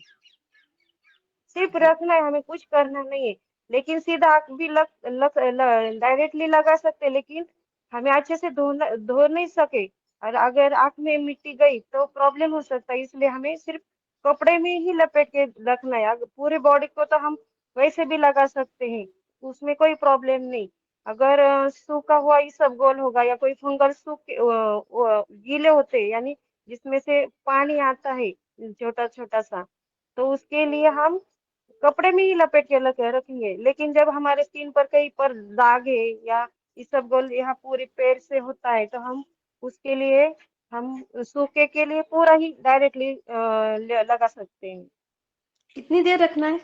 सिर्फ जी। रखना है, हमें कुछ करना नहीं है। लेकिन सीधा आंख भी डायरेक्टली लगा सकते हैं, लेकिन हमें अच्छे से धो नहीं सके, और अगर आंख में मिट्टी गई तो प्रॉब्लम हो सकता है। इसलिए हमें सिर्फ कपड़े में ही लपेट के रखना है। अगर पूरे बॉडी को तो हम वैसे भी लगा सकते हैं, उसमें कोई प्रॉब्लम नहीं। अगर सूखा हुआ इसबगोल होगा या कोई फंगल सूखे गीले होते हैं, यानी जिसमें से पानी आता है छोटा छोटा सा, तो उसके लिए हम कपड़े में ही लपेट के रखेंगे। लेकिन जब हमारे स्किन पर कहीं पर दाग है या इसबगोल यहाँ पूरे पैर से होता है, तो हम उसके लिए हम सूखे के लिए पूरा ही डायरेक्टली लगा सकते हैं। कितनी देर रखना है?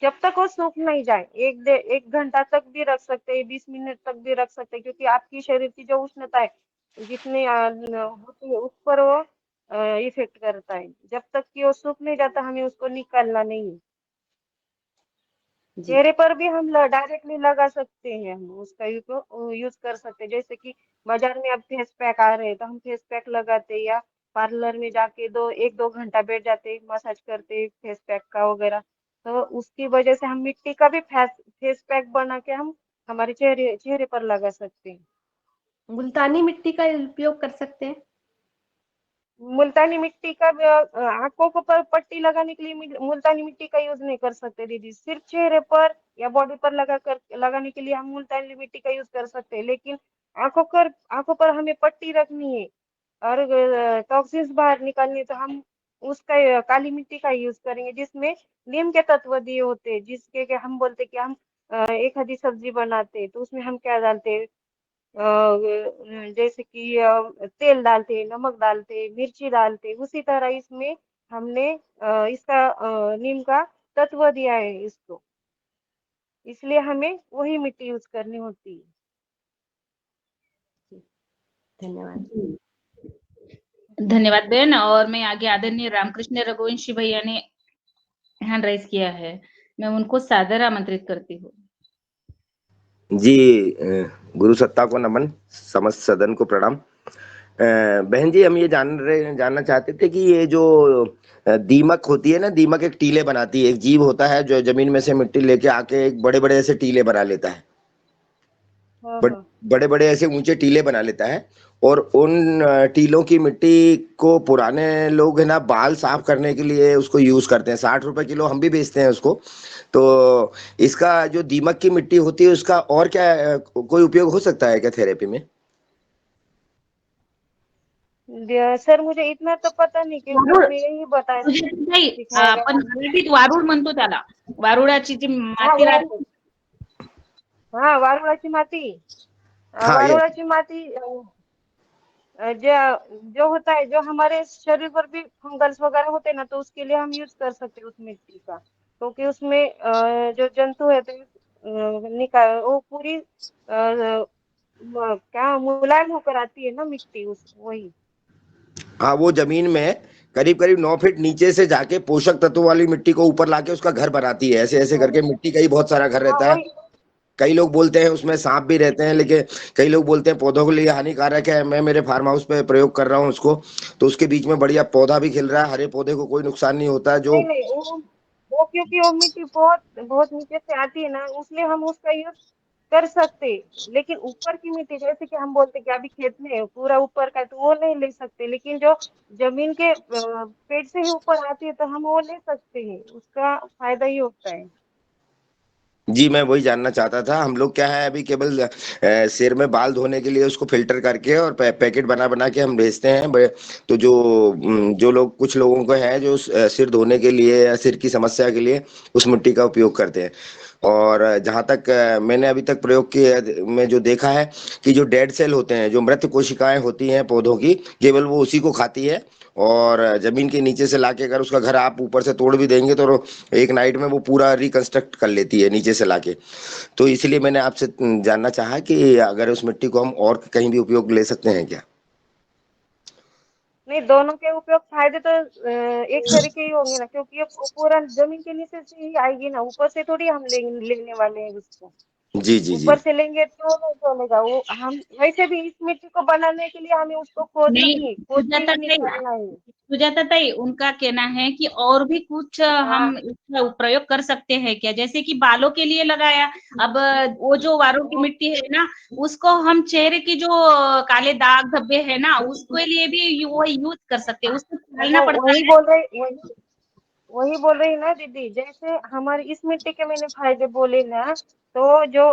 जब तक वो सूख नहीं जाए, 1 घंटा तक भी रख सकते हैं, 20 मिनट तक भी रख सकते हैं, क्योंकि आपकी शरीर की जो उष्णता है जितनी होती है उस पर वो इफेक्ट करता है। जब तक कि वो सूख नहीं जाता, हमें उसको निकालना नहीं है। जी। चेहरे पर भी हम डायरेक्टली लगा सकते हैं, हम उसका यूज कर सकते हैं। जैसे कि बाजार में अब फेस पैक आ रहे हैं, तो हम फेस पैक लगाते हैं, या पार्लर में जाके 1-2 घंटा बैठ जाते, मसाज करते फेस पैक का वगैरह। तो उसकी वजह से हम मिट्टी का भी फेस पैक बना के हम हमारे चेहरे चेहरे पर लगा सकते हैं। मुल्तानी मिट्टी का उपयोग कर सकते हैं? मुल्तानी मिट्टी का आंखों को पर पट्टी लगाने के लिए मुल्तानी मिट्टी का यूज नहीं कर सकते दीदी। सिर्फ चेहरे पर या बॉडी पर लगाने के लिए हम मुल्तानी मिट्टी का यूज कर सकते हैं। लेकिन आंखों पर हमें पट्टी रखनी है और टॉक्सिन्स बाहर निकालनी, तो हम उसका काली मिट्टी का यूज करेंगे, जिसमें नीम के तत्व दिए होते हैं। जिसके के हम बोलते कि हम एक आधी सब्जी बनाते हैं, तो उसमें हम क्या डालते हैं, जैसे कि तेल डालते, नमक डालते, मिर्ची डालते, उसी तरह इसमें हमने इसका नीम का तत्व दिया है इसको, इसलिए हमें वही मिट्टी यूज करनी होती है। धन्यवाद। धन्यवाद बहन। और मैं आगे आदरणीय रामकृष्ण रघुवंशी भैया ने हैंड राइज किया है, मैं उनको सादर आमंत्रित करती हूँ। जी, गुरु सत्ता को नमन, समस्त सदन को प्रणाम। बहन जी, हम ये जानना चाहते थे कि ये जो दीमक होती है ना, दीमक एक टीले बनाती है, एक जीव होता है जो जमीन में से मिट्टी लेके आके एक बड़े बड़े ऐसे टीले बना लेता है, हाँ हाँ। बड़े बड़े ऐसे ऊंचे टीले बना लेता है। और उन टीलों की मिट्टी को पुराने लोग है ना बाल साफ करने के लिए उसको यूज करते हैं। 60 रुपए किलो हम भी बेचते हैं उसको। तो इसका जो दीमक की मिट्टी होती है उसका और क्या कोई उपयोग हो सकता है क्या थेरेपी में? सर मुझे इतना तो पता नाही, क्योंकि वारुळ हमें यही बताया नाही, सिखाया गया आपण हमें। मराठीत वारुळ म्हणतो त्याला. वारुळाची जी हाँ माती राहते, हाँ, वारुळाची माती, हाँ, ये वारुळाची माती जो होता है, जो हमारे शरीर पर भी फंगल्स वगैरह होते हैं ना, तो उसके लिए हम यूज कर सकते हैं उस मिट्टी का, क्योंकि उसमें जो जंतु है तो निकाल वो पूरी क्या मुलायम होकर आती है ना मिट्टी, उस वही। हाँ, वो जमीन में करीब करीब 9 फीट नीचे से जाके पोषक तत्वों वाली मिट्टी को ऊपर लाके उसका घर बनाती है। ऐसे ऐसे करके मिट्टी का ही बहुत सारा घर हाँ रहता है। वही। कई लोग बोलते हैं उसमें सांप भी रहते हैं, लेकिन कई लोग बोलते हैं पौधों के लिए हानिकारक है। मैं मेरे फार्म हाउस पे प्रयोग कर रहा हूँ उसको, तो उसके बीच में बढ़िया पौधा भी खिल रहा है। हरे पौधे को कोई नुकसान नहीं होता है। जो नहीं नहीं, वो क्योंकि वो मिट्टी बहुत बहुत नीचे से आती है ना, इसलिए हम उसका यूज कर सकते। लेकिन ऊपर की मिट्टी, जैसे कि हम बोलते कि अभी खेत में पूरा ऊपर का है, तो वो नहीं ले सकते। लेकिन जो जमीन के पेट से ही ऊपर आती है, तो हम वो ले सकते हैं, उसका फायदा ही होता है। जी, मैं वही जानना चाहता था। हम लोग क्या है अभी केवल सिर में बाल धोने के लिए उसको फ़िल्टर करके और पैकेट बना-बना के हम भेजते हैं। ब तो जो लोग कुछ लोगों को है जो सिर धोने के लिए या सिर की समस्या के लिए उस मिट्टी का उपयोग करते हैं। और जहाँ तक मैंने अभी तक प्रयोग किए में जो देखा है कि जो डेड सेल होते हैं, जो मृत कोशिकाएँ होती हैं पौधों की, केवल वो उसी को खाती है और ज़मीन के नीचे से लाके अगर उसका घर आप ऊपर से तोड़ भी देंगे तो एक नाइट में वो पूरा रिकंस्ट्रक्ट कर लेती है नीचे से लाके। तो इसीलिए मैंने आपसे जानना चाहा कि अगर उस मिट्टी को हम और कहीं भी उपयोग ले सकते हैं क्या? नहीं, दोनों के उपयोग फायदे तो एक तरीके ही होंगे ना, क्योंकि ये पूरा जमीन के नीचे से ही आएगी ना, ऊपर से थोड़ी हम लेने वाले हैं उसको। जी, जी, जी। ऊपर से लेंगे तो नहीं चलेगा। वो हम वैसे भी इस मिट्टी को बनाने के लिए हमें उसको खोदना नहीं, ही है, खोद के सुजाता ही ताई, निकालना है। सुजाता ताई, उनका कहना है कि और भी कुछ हाँ, हम इसका प्रयोग कर सकते हैं क्या? जैसे कि बालों के लिए लगाया, अब वो जो वारुड़ की मिट्टी है ना, उसको हम चेहरे की जो काले दाग धब्बे है ना, उसके लिए भी वो यूज कर सकते हैं। उसको छालना वो पड़ता वही है। बोल रही वही बोल रही ना दीदी, जैसे हमारी इस मिट्टी के मैंने फायदे बोले ना, तो जो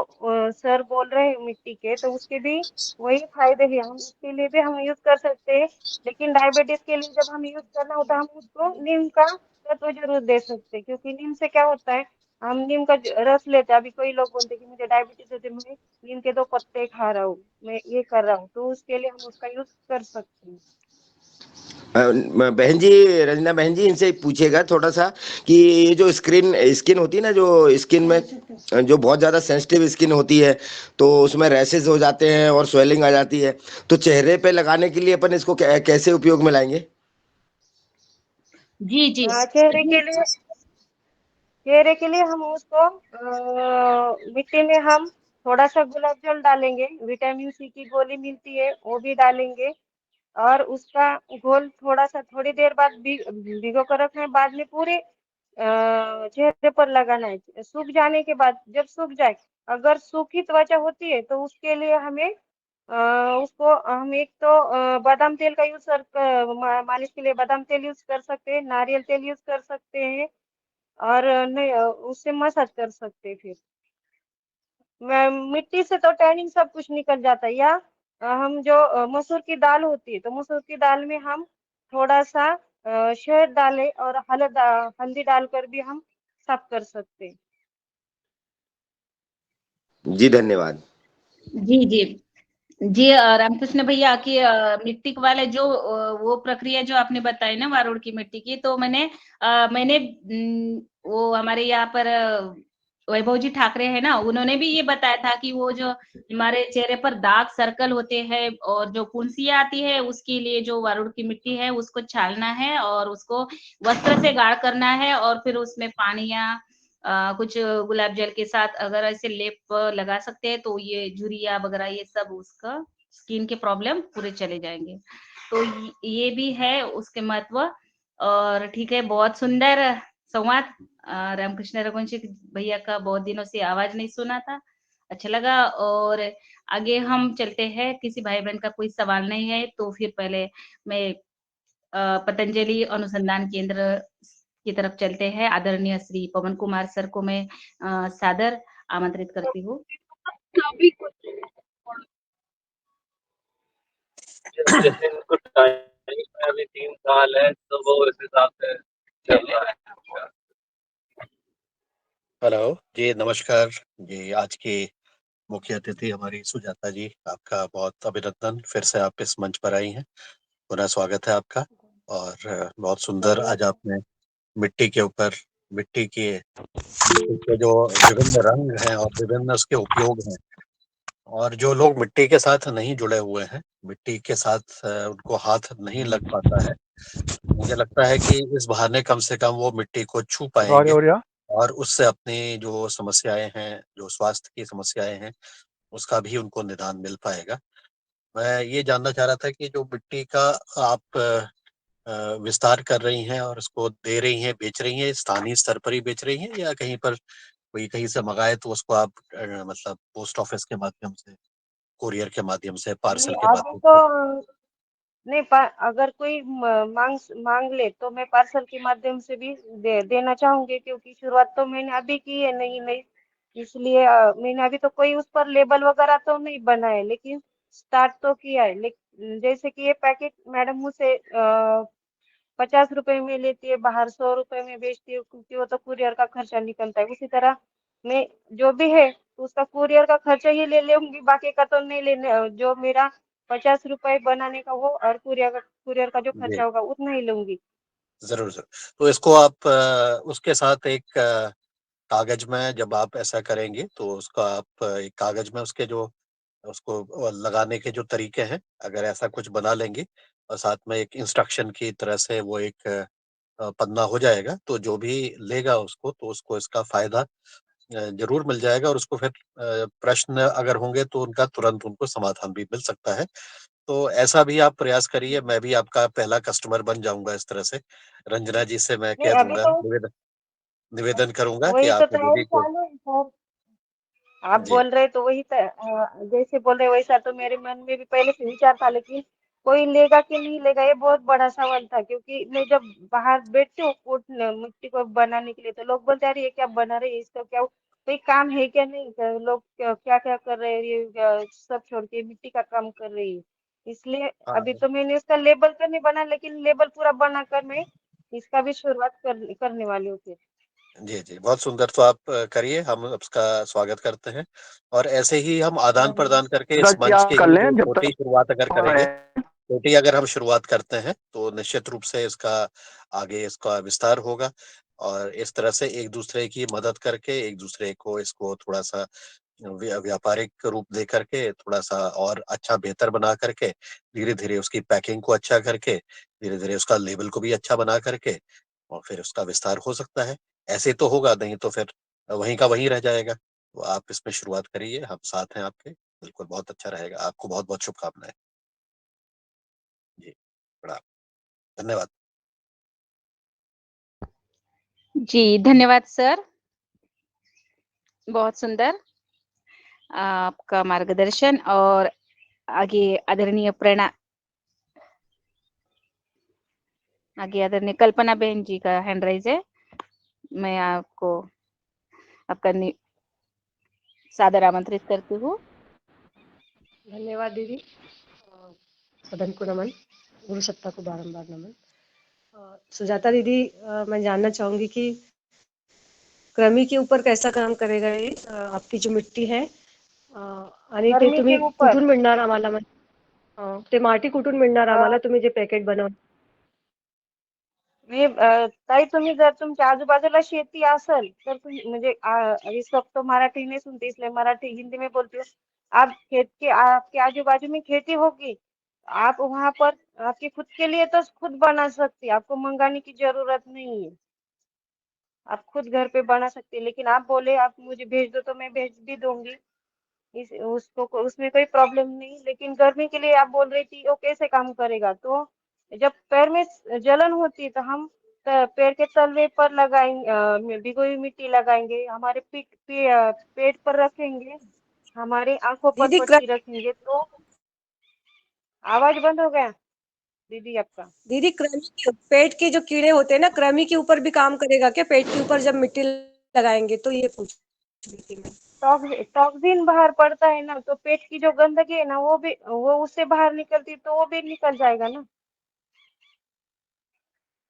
सर बोल रहे हैं मिट्टी के, तो उसके भी वही फायदे हैं। हम उसके लिए भी हम यूज कर सकते हैं, लेकिन डायबिटीज के लिए जब हम यूज करना होता है, हम उसको नीम का तत्व जरूर दे सकते हैं, क्योंकि नीम से क्या होता है, हम नीम का रस लेते हैं। अभी कोई लोग बोलते हैं कि मुझे डायबिटीज है, तो मैं नीम के 2 पत्ते खा रहा हूँ, मैं ये कर रहा हूँ, तो उसके लिए हम उसका यूज कर सकते हैं। बहन जी, रंजना बहन जी, इनसे पूछिएगा थोड़ा सा कि ये जो स्किन होती है ना, जो स्किन में जो बहुत ज़्यादा सेंसिटिव स्किन होती है, तो उसमें रैशेज हो जाते हैं और स्वेलिंग आ जाती है। तो चेहरे पे लगाने के लिए अपन इसको कैसे उपयोग में लाएंगे? जी, जी। चेहरे के लिए हम उसको मिट्टी में हम थोड़ा सा गुलाब जल डालेंगे, विटामिन सी की गोली मिलती है वो भी डालेंगे, और उसका घोल थोड़ा सा थोड़ी देर बाद भिगो कर रखना है। बाद में पूरे चेहरे पर लगाना है। सूख जाने के बाद, जब सूख जाए, अगर सूखी त्वचा होती है तो उसके लिए हमें उसको हम एक तो बादाम तेल का यूज मालिश के लिए बादाम तेल यूज कर सकते हैं, नारियल तेल यूज कर सकते हैं, और नहीं उससे मसाज कर सकते हैं। फिर मिट्टी से तो टैनिंग सब कुछ निकल जाता है। या हम जो मसूर की दाल होती है, तो मसूर की दाल में हम थोड़ा सा शहद डालें और हल्दी डालकर भी हम साफ कर सकते हैं। जी, धन्यवाद। जी, जी। जी, रामकृष्ण भैया की मिट्टी वाले जो वो प्रक्रिया जो आपने बताई ना वारुड़ की मिट्टी की, तो मैंने वो हमारे यहाँ पर वैभव जी ठाकरे है ना, उन्होंने भी ये बताया था कि वो जो हमारे चेहरे पर दाग सर्कल होते हैं और जो फुंसियाँ आती है, उसके लिए जो वारुड़ की मिट्टी है उसको छालना है और उसको वस्त्र से गाढ़ करना है और फिर उसमें पानी या कुछ गुलाब जल के साथ अगर ऐसे लेप लगा सकते हैं तो ये झुर्रियाँ वगैरह ये सब उसका स्किन के प्रॉब्लम पूरे चले जाएँगे। तो ये भी है उसके महत्व। और ठीक है, बहुत सुंदर संवाद। रामकृष्ण रघुवंशी भैया का बहुत दिनों से आवाज़ नहीं सुना था, अच्छा लगा। और आगे हम चलते हैं, किसी भाई-बहन का कोई सवाल नहीं है तो फिर पहले मैं पतंजलि अनुसंधान केंद्र की तरफ चलते हैं। आदरणीय श्री पवन कुमार सर को मैं सादर आमंत्रित करती हूँ। जैसे इनको टाइम में अभी 3 साल है, तो वो उस हिसाब से चल रहा है। हेलो जी, नमस्कार जी। आज की मुख्य अतिथि हमारी सुजाता जी, आपका बहुत अभिनंदन। फिर से आप इस मंच पर आई हैं, पुनः स्वागत है आपका। और बहुत सुंदर आज आपने मिट्टी के ऊपर मिट्टी के जो विभिन्न रंग हैं और विभिन्न उसके उपयोग हैं, और जो लोग मिट्टी के साथ नहीं जुड़े हुए हैं, मिट्टी के साथ उनको हाथ नहीं लग पाता है, मुझे लगता है कि इस बहाने कम से कम वो मिट्टी को छू पाएंगे और उससे अपनी जो समस्याएं हैं, जो स्वास्थ्य की समस्याएं हैं, उसका भी उनको निदान मिल पाएगा। मैं ये जानना चाह रहा था कि जो मिट्टी का आप विस्तार कर रही हैं और उसको दे रही हैं, बेच रही हैं, स्थानीय स्तर पर ही बेच रही हैं या कहीं पर कोई कहीं से मंगाए तो उसको आप मतलब पोस्ट ऑफिस के माध्यम से, कुरियर के माध्यम से, नहीं, पार्सल के अभी माध्यम तो से? नहीं, अगर कोई मांग ले तो मैं पार्सल के माध्यम से भी देना चाहूंगी, क्योंकि शुरुआत तो मैंने अभी की है, नई नई। इसलिए मैंने अभी तो कोई उस पर लेबल वगैरह तो नहीं बनाया, लेकिन स्टार्ट तो किया है। लेकिन जैसे कि ये पैकेट मैडम मुझसे 50 रुपए में लेती है, बाहर 100 रुपए में बेचती है, क्योंकि वो तो कुरियर का खर्चा निकलता है। उसी तरह मैं जो भी है उसका कुरियर का खर्चा ही ले लूंगी, बाकी का तो नहीं लेने। जो मेरा 50 रुपए बनाने का वो और कुरियर का जो जी खर्चा होगा उतना ही लूंगी। जरूर जरूर। तो इसको आप उसके साथ एक कागज में जब आप ऐसा करेंगे तो उसका आप एक कागज में उसके जो उसको लगाने के जो तरीके हैं, अगर ऐसा कुछ बना लेंगे और साथ में एक इंस्ट्रक्शन की तरह से वो एक पन्ना हो जाएगा, तो जो भी लेगा उसको तो उसको इसका फायदा जरूर मिल जाएगा और उसको फिर प्रश्न अगर होंगे तो उनका तुरंत उनको समाधान भी मिल सकता है। तो ऐसा भी आप प्रयास करिए, मैं भी आपका पहला कस्टमर बन जाऊंगा इस तरह से। रंजना जी से मैं नहीं कह अभी दूंगा, तो निवेदन निवेदन करूंगा कि वही तो आप मुझे तैयारी भी कोई। चालू है सर। आप जी बोल रहे तो वही जैसे बोल रहे वैसा तो मेरे मन में भी पहले से विचार था, लेकिन कोई लेगा कि नहीं लेगा ये बहुत बड़ा सवाल था। क्योंकि मैं जब बाहर बैठती हूँ मिट्टी को बनाने के लिए, तो लोग बोलते हैं अरे ये क्या बना रहे हैं, इसका क्या कोई काम है क्या, नहीं लोग क्या क्या कर रहे हैं, ये सब छोड़ के मिट्टी का काम कर रही है। इसलिए अभी हाँ तो मैंने इसका लेबल तो नहीं बना, लेकिन लेबल पूरा बनाकर मैं इसका भी शुरुआत करने वाली हूँ फिर। जी जी, बहुत सुंदर। तो आप करिए, हम उसका स्वागत करते हैं और ऐसे ही हम आदान धन्यवाद प्रदान सर। करके इस जी मंच आप के कर ही जो लें जब छोटी तक शुरुआत अगर हो रहे करेंगे, हैं। छोटी अगर हम शुरुआत करते हैं तो निश्चित रूप से इसका आगे इसका विस्तार होगा और इस तरह से एक दूसरे की मदद करके एक दूसरे को इसको थोड़ा सा व्यापारिक रूप दे करके थोड़ा सा और अच्छा बेहतर बना करके धीरे धीरे उसकी पैकिंग को अच्छा करके धीरे धीरे उसका लेबल को भी अच्छा बना करके और फिर उसका विस्तार हो सकता है। ऐसे तो होगा, नहीं तो फिर वहीं का वहीं रह जाएगा। तो आप इसमें शुरुआत करिए, हम साथ हैं आपके। बिल्कुल बहुत अच्छा रहेगा। आपको बहुत बहुत शुभकामनाएं। जी, प्रणाम। धन्यवाद। जी धन्यवाद सर, बहुत सुंदर आपका मार्गदर्शन। और आगे आदरणीय कल्पना बहन जी का हैंड राइज है। मैं आपको आपका सादर आमंत्रित करती हूँ। धन्यवाद दीदी। सदन को नमन, गुरु सत्ता को बारंबार नमन। सुजाता दीदी, मैं जानना चाहूंगी कि कृमि के ऊपर कैसा काम करेगा ये आपकी जो मिट्टी है, आणि ते गर्मी तुम्ही के ऊपर कुठून मिळणार आम्हाला, ते माती कुठून मिळणार आम्हाला, तुम्ही जे पॅकेट बनव. मी ताई तुम्ही जर तुमच्या आजूबाजूला शेती असेल तर तुम्ही म्हणजे इस वक्त तो मराठी नहीं सुनते इसलिए मराठी हिंदी में बोलती हूँ। आप आपके आजू बाजू में खेती होगी, आप वहां पर आपकी खुद के लिए तो खुद बना सकती है, आपको मंगाने की जरूरत नहीं है। आप खुद घर पे बना सकती है, लेकिन आप बोले आप मुझे भेज दो तो मैं भेज भी दूंगी। इस उसको उसमें कोई प्रॉब्लम नहीं। लेकिन गर्मी के लिए आप बोल रही थी वो कैसे काम करेगा, तो जब पैर में जलन होती है तो हम पैर के तलवे पर लगाएंगे, भिगोई हुई मिट्टी लगाएंगे, हमारे पेट पर रखेंगे, हमारी आंखों पर दीदी पट्टी रखेंगे। तो आवाज बंद हो गया दीदी आपका। दीदी कृमि के पेट के जो कीड़े होते हैं ना, कृमि के ऊपर भी काम करेगा क्या पेट के ऊपर जब मिट्टी लगाएंगे, तो ये पूछ रही थी मैं. टॉक्सिन बाहर पड़ता है ना, तो पेट की जो गंदगी है ना वो उससे बाहर निकलती है, तो वो भी निकल जाएगा ना।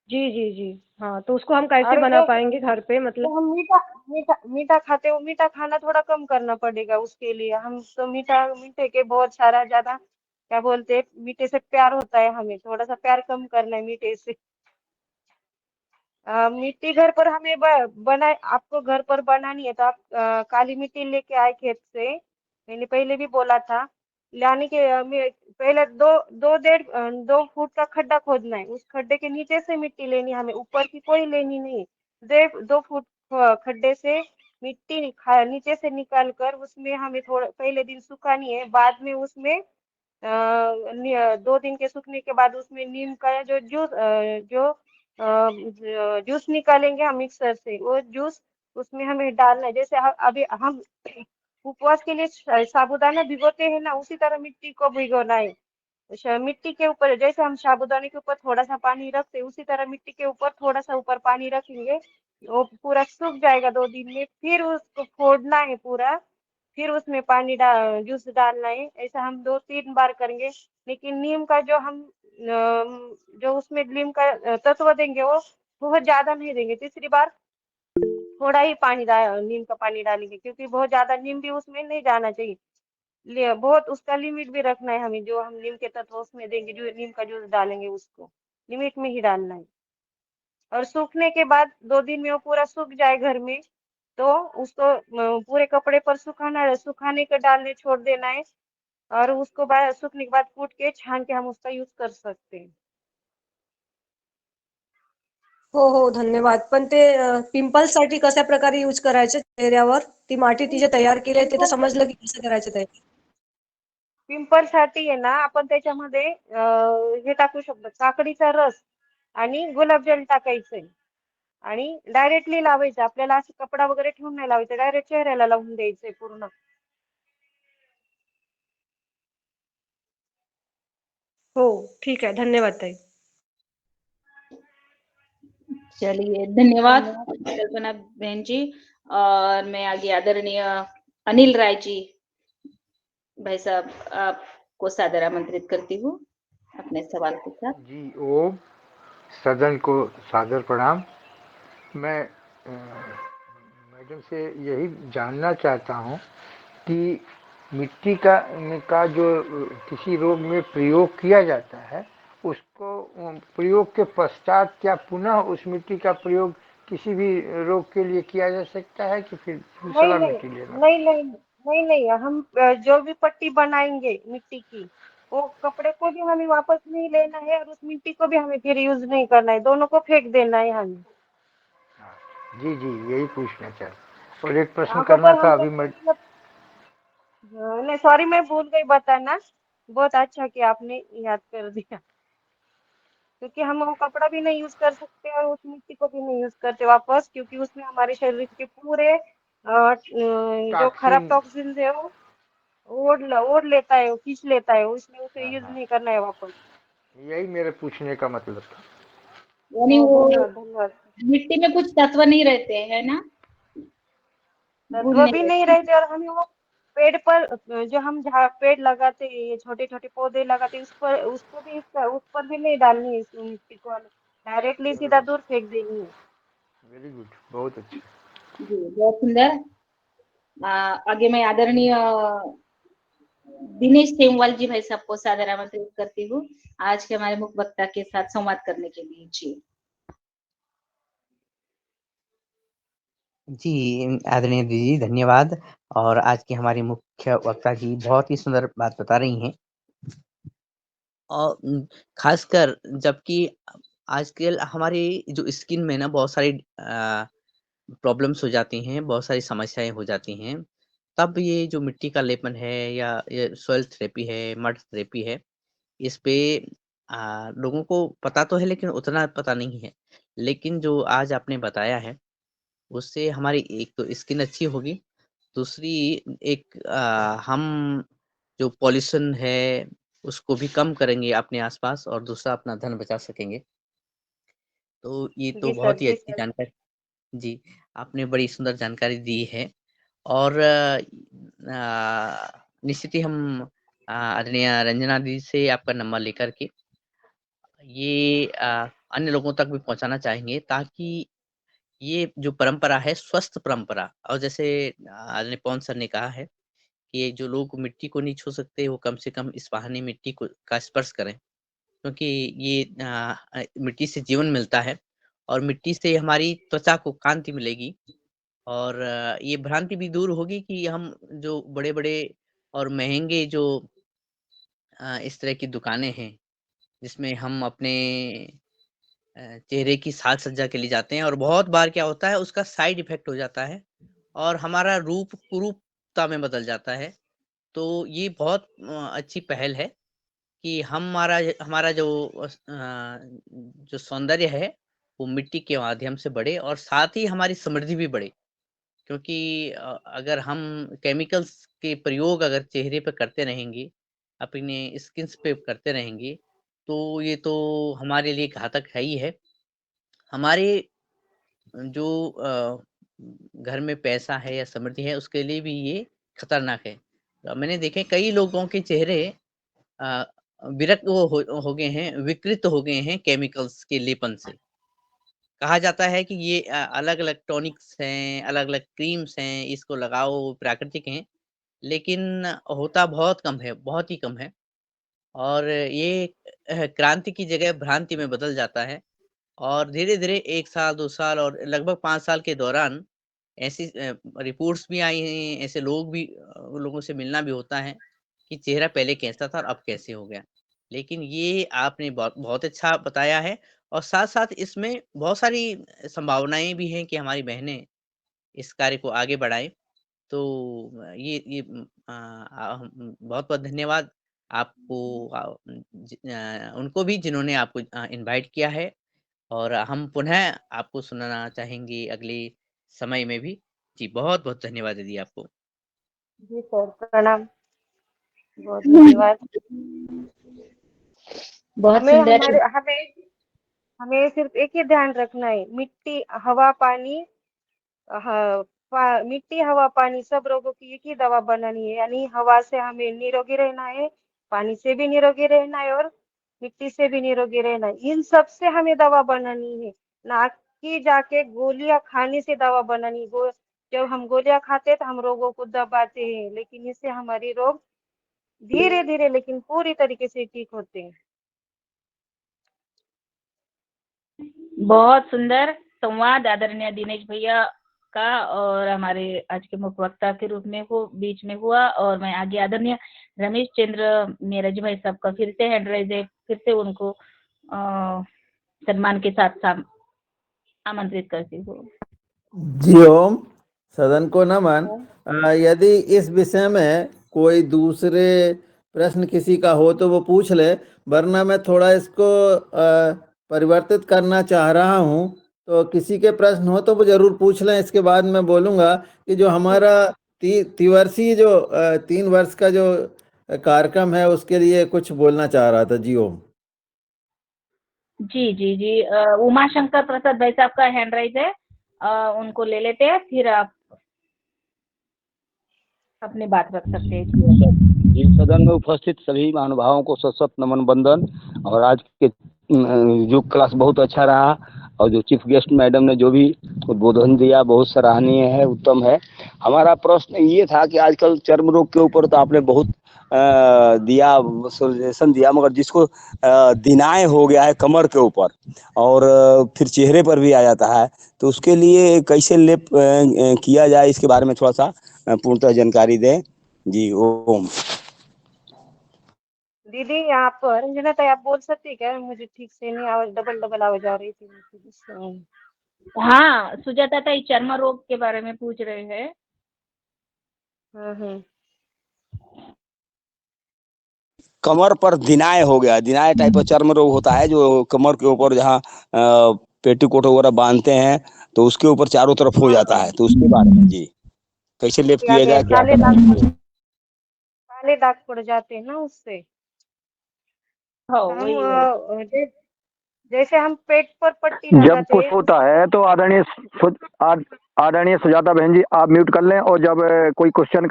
जी जी जी, हाँ, तो उसको हम कैसे और बना पाएंगे घर पे, मतलब. तो हम मीठा मीठा मीठा खाते हो, मीठा खाना थोड़ा कम करना पड़ेगा उसके लिए। हम तो मीठे के बहुत सारा ज्यादा क्या बोलते हैं, मीठे से प्यार होता है, हमें थोड़ा सा प्यार कम करना है मीठे से। मिट्टी घर पर हमें बनाए, आपको घर पर बनानी है तो आप काली मिट्टी लेके आए खेत से। मैंने पहले भी बोला था, लाने के पहले 2 फुट का खड्डा खोदना है, उस खड्डे के नीचे से मिट्टी लेनी है, हमें ऊपर की कोई लेनी नहीं। 2 फुट खड्डे से मिट्टी नीचे से निकाल कर उसमें हमें थोड़ा पहले दिन सुखानी है, बाद में उसमें 2 दिन के सूखने के बाद उसमें नीम का जो जूस निकालेंगे हम मिक्सर से, वो जूस उसमें हमें डालना है। जैसे अभी हम उपवास के लिए साबूदाना भिगोते हैं ना, उसी तरह मिट्टी को भिगोना है। मिट्टी के ऊपर जैसे हम साबूदाने के ऊपर थोड़ा सा पानी रखते हैं, उसी तरह मिट्टी के ऊपर थोड़ा सा ऊपर पानी रखेंगे। वो पूरा सूख जाएगा 2 दिन में, फिर उसको फोड़ना है पूरा, फिर उसमें पानी जूस डालना है। ऐसा हम 2-3 बार करेंगे। लेकिन नीम का जो उसमें नीम का तत्व देंगे वो बहुत ज्यादा नहीं देंगे। तीसरी बार थोड़ा ही नीम का पानी डालेंगे, क्योंकि बहुत ज्यादा नीम भी उसमें नहीं जाना चाहिए। बहुत उसका लिमिट भी रखना है हमें। जो हम नीम के तत्व उसमें देंगे, जो नीम का जूस डालेंगे उसको लिमिट में ही डालना है। और सूखने के बाद 2 दिन में वो पूरा सूख जाए घर में, तो उसको पूरे कपड़े पर सुखाने के डालने छोड़ देना है। और उसको बाद सूखने के बाद कूट के छान के हम उसका यूज कर सकते हैं। हो धन्यवाद. पण ते पिंपल्ससाठी कशा प्रकारे यूज करायचे चेहऱ्यावर? ती माती ती जे तयार केली ते तर समजलं की कसं करायचं ते. पिंपलसाठी आहे ना, आपण त्याच्यामध्ये हे टाकू शकतो, काकडीचा रस आणि गुलाबजल टाकायचंय आणि डायरेक्टली लावायचं. आपल्याला असं कपडा वगैरे ठेवून नाही लावायचं, डायरेक्ट चेहऱ्याला लावून द्यायचंय पूर्ण. हो, ठीक आहे. धन्यवाद ताई. चलिए, धन्यवाद कल्पना बहन जी। और मैं आगे आदरणीय अनिल राय जी भाई साहब आपको सादर आमंत्रित करती हूँ अपने सवाल के साथ। जी ओम, सदन को सादर प्रणाम। मैं मैडम से यही जानना चाहता हूँ कि मिट्टी का जो किसी रोग में प्रयोग किया जाता है, उसको प्रयोग के पश्चात क्या पुनः उस मिट्टी का प्रयोग किसी भी रोग के लिए किया जा सकता है कि फिर नहीं दूसरा नहीं मिट्टी लेना? नहीं नहीं नहीं नहीं, हम जो भी पट्टी बनाएंगे मिट्टी की, वो कपड़े को भी हमें वापस नहीं लेना है और उस मिट्टी को भी हमें फिर यूज नहीं करना है, दोनों को फेंक देना है हमें। जी जी, यही पूछना चाहता। और एक प्रश्न आंखों करना पर था हम अभी मैं। मतलब नहीं, सॉरी, मैं भूल गई बताना। बहुत अच्छा कि आपने याद कर दिया, क्योंकि हम वो कपड़ा भी नहीं यूज कर सकते और उस मिट्टी को भी नहीं यूज करते वापस, क्योंकि उसमें हमारे शरीर के पूरे जो खराब टॉक्सिन। टॉक्सिन्स है वो ओढ़ लेता है, वो खींच लेता है, उसमें उसे हाँ यूज हाँ, नहीं करना है वापस। यही मेरे पूछने का मतलब था। यानी वो धन्यवाद धन्यवाद। मिट्टी में कुछ तत्व नहीं रहते हैं ना, गुण तत्व नहीं भी नहीं रहते। रहते, और हमें वो पेड़ पर जो हम जहाँ पेड़ लगाते हैं, ये छोटे छोटे पौधे लगाते हैं, उस पर भी नहीं डालनी है इस मिट्टी को, डायरेक्टली सीधा दूर फेंक देनी है। वेरी गुड, बहुत अच्छा। जी, बहुत सुंदर। आगे मैं आदरणीय दिनेश सेमवाल जी भाई साहब को सादर आमंत्रित करती हूँ आज के हमारे मुख्य वक्ता के साथ संवाद करने के लिए। जी जी, आदरणीय दीदी धन्यवाद। और आज की हमारी मुख्य वक्ता जी बहुत ही सुंदर बात बता रही हैं। और खासकर जबकि आजकल हमारी जो स्किन में ना बहुत सारी प्रॉब्लम्स हो जाती हैं, बहुत सारी समस्याएँ हो जाती हैं। तब ये जो मिट्टी का लेपन है या ये सॉइल थेरेपी है, मड थेरेपी है, इस पे लोगों को पता तो है लेकिन उतना पता नहीं है। लेकिन जो आज आपने बताया है, उससे हमारी एक तो स्किन अच्छी होगी, दूसरी एक हम जो पॉल्यूशन है, उसको भी कम करेंगे अपने आस-पास और दूसरा अपना धन बचा सकेंगे। तो ये तो जी सर, बहुत ही जी अच्छी सर। जानकारी। जी, आपने बड़ी सुंदर जानकारी दी है। और निश्चित ही हम आदरणीय रंजना दीदी से आपका नंबर लेकर के ये अन्य लोगों तक भी पहुँचाना चाहेंगे ताकि ये जो परंपरा है स्वस्थ परंपरा, और जैसे आदरणीय पवन सर ने कहा है कि ये जो लोग मिट्टी को नहीं छू सकते वो कम से कम इस बहाने मिट्टी को का स्पर्श करें, क्योंकि ये मिट्टी से जीवन मिलता है और मिट्टी से हमारी त्वचा को कांति मिलेगी। और ये भ्रांति भी दूर होगी कि हम जो बड़े-बड़े और महँगे जो इस तरह की दुकानें हैं, जिसमें हम अपने चेहरे की साज-सज्जा के लिए जाते हैं और बहुत बार क्या होता है उसका साइड इफ़ेक्ट हो जाता है और हमारा रूप कुरूपता में बदल जाता है। तो ये बहुत अच्छी पहल है कि हमारा हमारा जो सौंदर्य है, वो मिट्टी के माध्यम से बढ़े और साथ ही हमारी समृद्धि भी बढ़े। क्योंकि अगर हम केमिकल्स के प्रयोग अगर चेहरे पे करते रहेंगे, अपने स्किन्स पे करते रहेंगे, तो ये तो हमारे लिए घातक है ही है। हमारे जो घर में पैसा है या समृद्धि है उसके लिए भी ये खतरनाक है। मैंने देखे कई लोगों के चेहरे अ, विरक्त हो गए हैं, विकृत हो गए हैं केमिकल्स के लेपन से। कहा जाता है कि ये अलग-अलग टॉनिक्स हैं, अलग-अलग क्रीम्स हैं, इसको लगाओ प्राकृतिक हैं, लेकिन होता बहुत कम है, बहुत ही कम है और ये क्रांति की जगह भ्रांति में बदल जाता है और धीरे-धीरे 1 साल, 2 साल और लगभग 5 साल के दौरान ऐसी रिपोर्ट्स भी आई हैं, ऐसे लोग भी लोगों से मिलना भी होता है कि चेहरा पहले कैसा था और अब कैसे हो गया। लेकिन ये आपने बहुत बहुत अच्छा बताया है और साथ-साथ इसमें बहुत सारी संभावनाएँ भी हैं कि हमारी बहनें इस कार्य को आगे बढ़ाएँ। तो ये बहुत-बहुत धन्यवाद आपको उनको भी जिन्होंने आपको इनवाइट किया है और हम पुनः आपको सुनना चाहेंगे अगले समय में भी। जी, बहुत-बहुत धन्यवाद दीदी आपको। जी सर, प्रणाम, बहुत धन्यवाद। बहुत हमें सुंदर। हमारे हमें हमें सिर्फ एक ही ध्यान रखना है, मिट्टी, हवा, पानी, हाँ, मिट्टी, हवा, पानी सब रोगों की एक ही दवा बनानी है। यानी हवा से हमें निरोगी रहना है, पानी से भी निरोगी रहना है और मिट्टी से भी निरोगी रहना है। इन सब से हमें दवा बनानी है, ना कि जाके गोलियां खाने से दवा बनानी। जब हम गोलियां खाते हैं तो हम रोगों को दबाते हैं, लेकिन इससे हमारी रोग धीरे धीरे लेकिन पूरी तरीके से ठीक होते हैं। बहुत सुंदर संवाद आदरणीय दिनेश भैया का और हमारे आज के मुख्य वक्ता के रूप में वो बीच में हुआ और मैं आगे आदरणीय रमेश चंद्र नीरज भाई साहब का फिर से हैंड राइज है, फिर से उनको सम्मान के साथ आमंत्रित करती हूँ। जी ओम, सदन को नमन। यदि इस विषय में कोई दूसरे प्रश्न किसी का हो तो वो पूछ ले, वरना मैं थोड़ा इसको परिवर्तित करना चाह रहा हूँ। तो किसी के प्रश्न हो तो वो जरूर पूछ लें। इसके बाद मैं बोलूँगा कि जो हमारा त्रिवर्षीय जो 3 वर्ष का जो कार्यक्रम है उसके लिए कुछ बोलना चाह रहा था। जी ओम। जी जी जी, उमा शंकर प्रसाद भाई साहब का हैंड राइज है, उनको ले लेते हैं, फिर आप अपनी बात रख सकते हैं। जी, सदन में उपस्थित सभी महानुभावों को सशक्त नमन बंदन। और आज के जो क्लास बहुत अच्छा रहा और जो चीफ गेस्ट मैडम ने जो भी उद्बोधन दिया बहुत सराहनीय है, उत्तम है। हमारा प्रश्न ये था कि आजकल चर्म रोग के ऊपर तो आपने बहुत दिया सॉल्यूशन दिया, मगर जिसको दिनाय हो गया है कमर के ऊपर और फिर चेहरे पर भी आ जाता है, तो उसके लिए कैसे लेप किया जाए, इसके बारे में थोड़ा सा पूर्णतः जानकारी दें। जी ओम। दीदी, आप रंजना ताई, आप बोल सकती है क्या? मुझे ठीक से नहीं, आवाज डबल डबल आवाज आ रही थी। हाँ, सुजाता ताई चर्म रोग के बारे में पूछ रहे हैं। कमर पर दिनाय हो गया, दिनाय टाइप का चर्म रोग होता है जो कमर के ऊपर जहाँ पेटीकोट वगैरह बांधते हैं तो उसके ऊपर चारों तरफ हो जाता है, तो उसके बारे में जी कैसे लेप किया जाए, क्या करना है? काले दाग पड़ जाते हैं ना उससे। हाँ, हम वही जैसे हम पेट पर पट्टी जब लगाते कुछ हैं होता है तो आदरणीय सुजाता बहन जी आप म्यूट कर लें, और जब कोई क्वेश्चन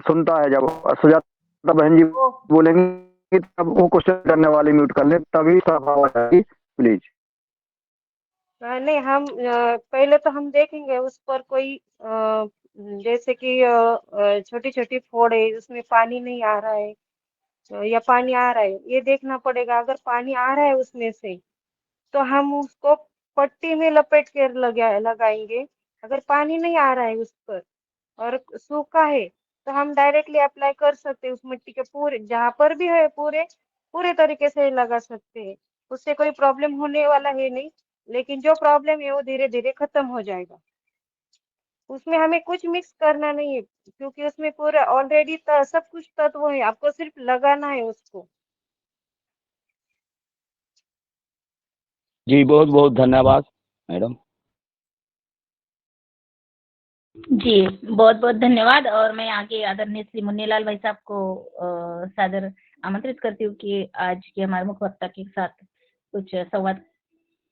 सुनता है, जब सुजाता बहन जी बोलेंगे तब वो क्वेश्चन करने वाले म्यूट कर लें, तभी सभा हो जाएगी प्लीज। नहीं, हम पहले तो हम देखेंगे उस पर कोई जैसे कि छोटी छोटी फोड़ है, उसमें पानी नहीं आ रहा है या पानी आ रहा है, ये देखना पड़ेगा। अगर पानी आ रहा है उसमें से तो हम उसको पट्टी में लपेट कर लगाएंगे। अगर पानी नहीं आ रहा है उस पर और सूखा है तो हम डायरेक्टली अप्लाई कर सकते हैं उस मिट्टी के पूरे, जहाँ पर भी है पूरे पूरे तरीके से लगा सकते हैं। उससे कोई प्रॉब्लम होने वाला है नहीं, लेकिन जो प्रॉब्लम है वो धीरे धीरे खत्म हो जाएगा। उसमें हमें कुछ मिक्स करना नहीं है, क्योंकि उसमें पूरा ऑलरेडी सब कुछ तत्व है, आपको सिर्फ लगाना है उसको। जी बहुत बहुत धन्यवाद मैडम। जी, बहुत बहुत धन्यवाद। और मैं आगे आदरणीय श्री मुन्नीलाल भाई साहब को सादर आमंत्रित करती हूँ कि आज के हमारे मुख्य वक्ता के साथ कुछ संवाद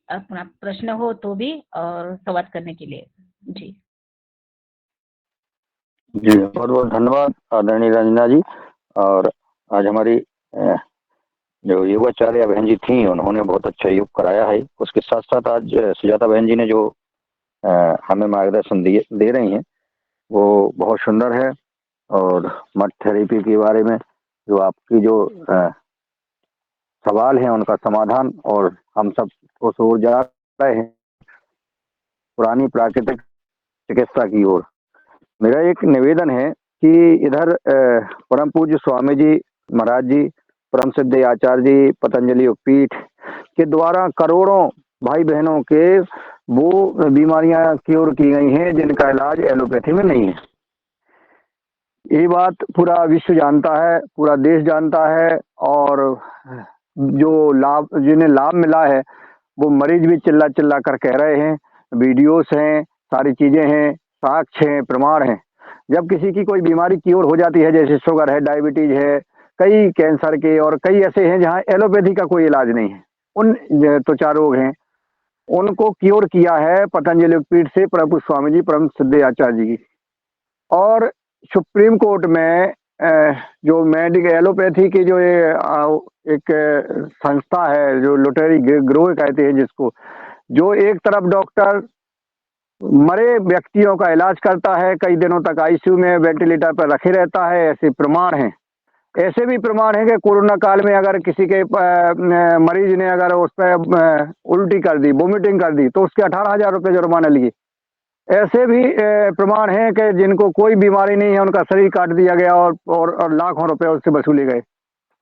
अपना प्रश्न हो तो भी और संवाद करने के लिए। जी जी बहुत बहुत धन्यवाद आदरणीय रंजना जी। और आज हमारी जो योगाचार्य बहन जी थी उन्होंने बहुत अच्छा योग कराया है। उसके साथ साथ आज सुजाता बहन जी ने जो हमें मार्गदर्शन दे रही हैं वो बहुत सुंदर है। और मड थेरेपी के बारे में जो आपकी जो सवाल है उनका समाधान और हम सब को ओर जा रहे हैं पुरानी प्राकृतिक चिकित्सा की ओर। मेरा एक निवेदन है कि इधर परम पूज्य स्वामी जी महाराज जी परम सिद्ध आचार्य जी पतंजलि योगपीठ के द्वारा करोड़ों भाई बहनों के वो बीमारियां क्योर की गई हैं जिनका इलाज एलोपैथी में नहीं है। ये बात पूरा विश्व जानता है, पूरा देश जानता है। और जो लाभ जिन्हें लाभ मिला है वो मरीज भी चिल्ला चिल्ला कर कह रहे हैं। वीडियोस हैं, सारी चीजें हैं, साक्ष्य हैं, प्रमाण हैं। जब किसी की कोई बीमारी क्योर हो जाती है, जैसे शुगर है, डायबिटीज है, कई कैंसर के और कई ऐसे हैं जहां एलोपैथी का कोई इलाज नहीं है, उन त्वचा रोग हैं, उनको क्योर किया है पतंजलि योगपीठ से प्रभु स्वामी जी परम सिद्ध आचार्य जी की। और सुप्रीम कोर्ट में जो मेडिकल एलोपैथी की जो ये एक संस्था है जो लुटेरी गिरोह कहते हैं जिसको, जो एक तरफ डॉक्टर मरे व्यक्तियों का इलाज करता है, कई दिनों तक आईसीयू में वेंटिलेटर पर रखे रहता है, ऐसे प्रमाण हैं। ऐसे भी प्रमाण है कि कोरोना काल में अगर किसी के मरीज ने अगर उस पर उल्टी कर दी, वोमिटिंग कर दी, तो उसके 18,000 रुपये जुर्माना लिए। ऐसे भी प्रमाण हैं कि जिनको कोई बीमारी नहीं है उनका शरीर काट दिया गया और लाखों रुपए उससे वसूले गए।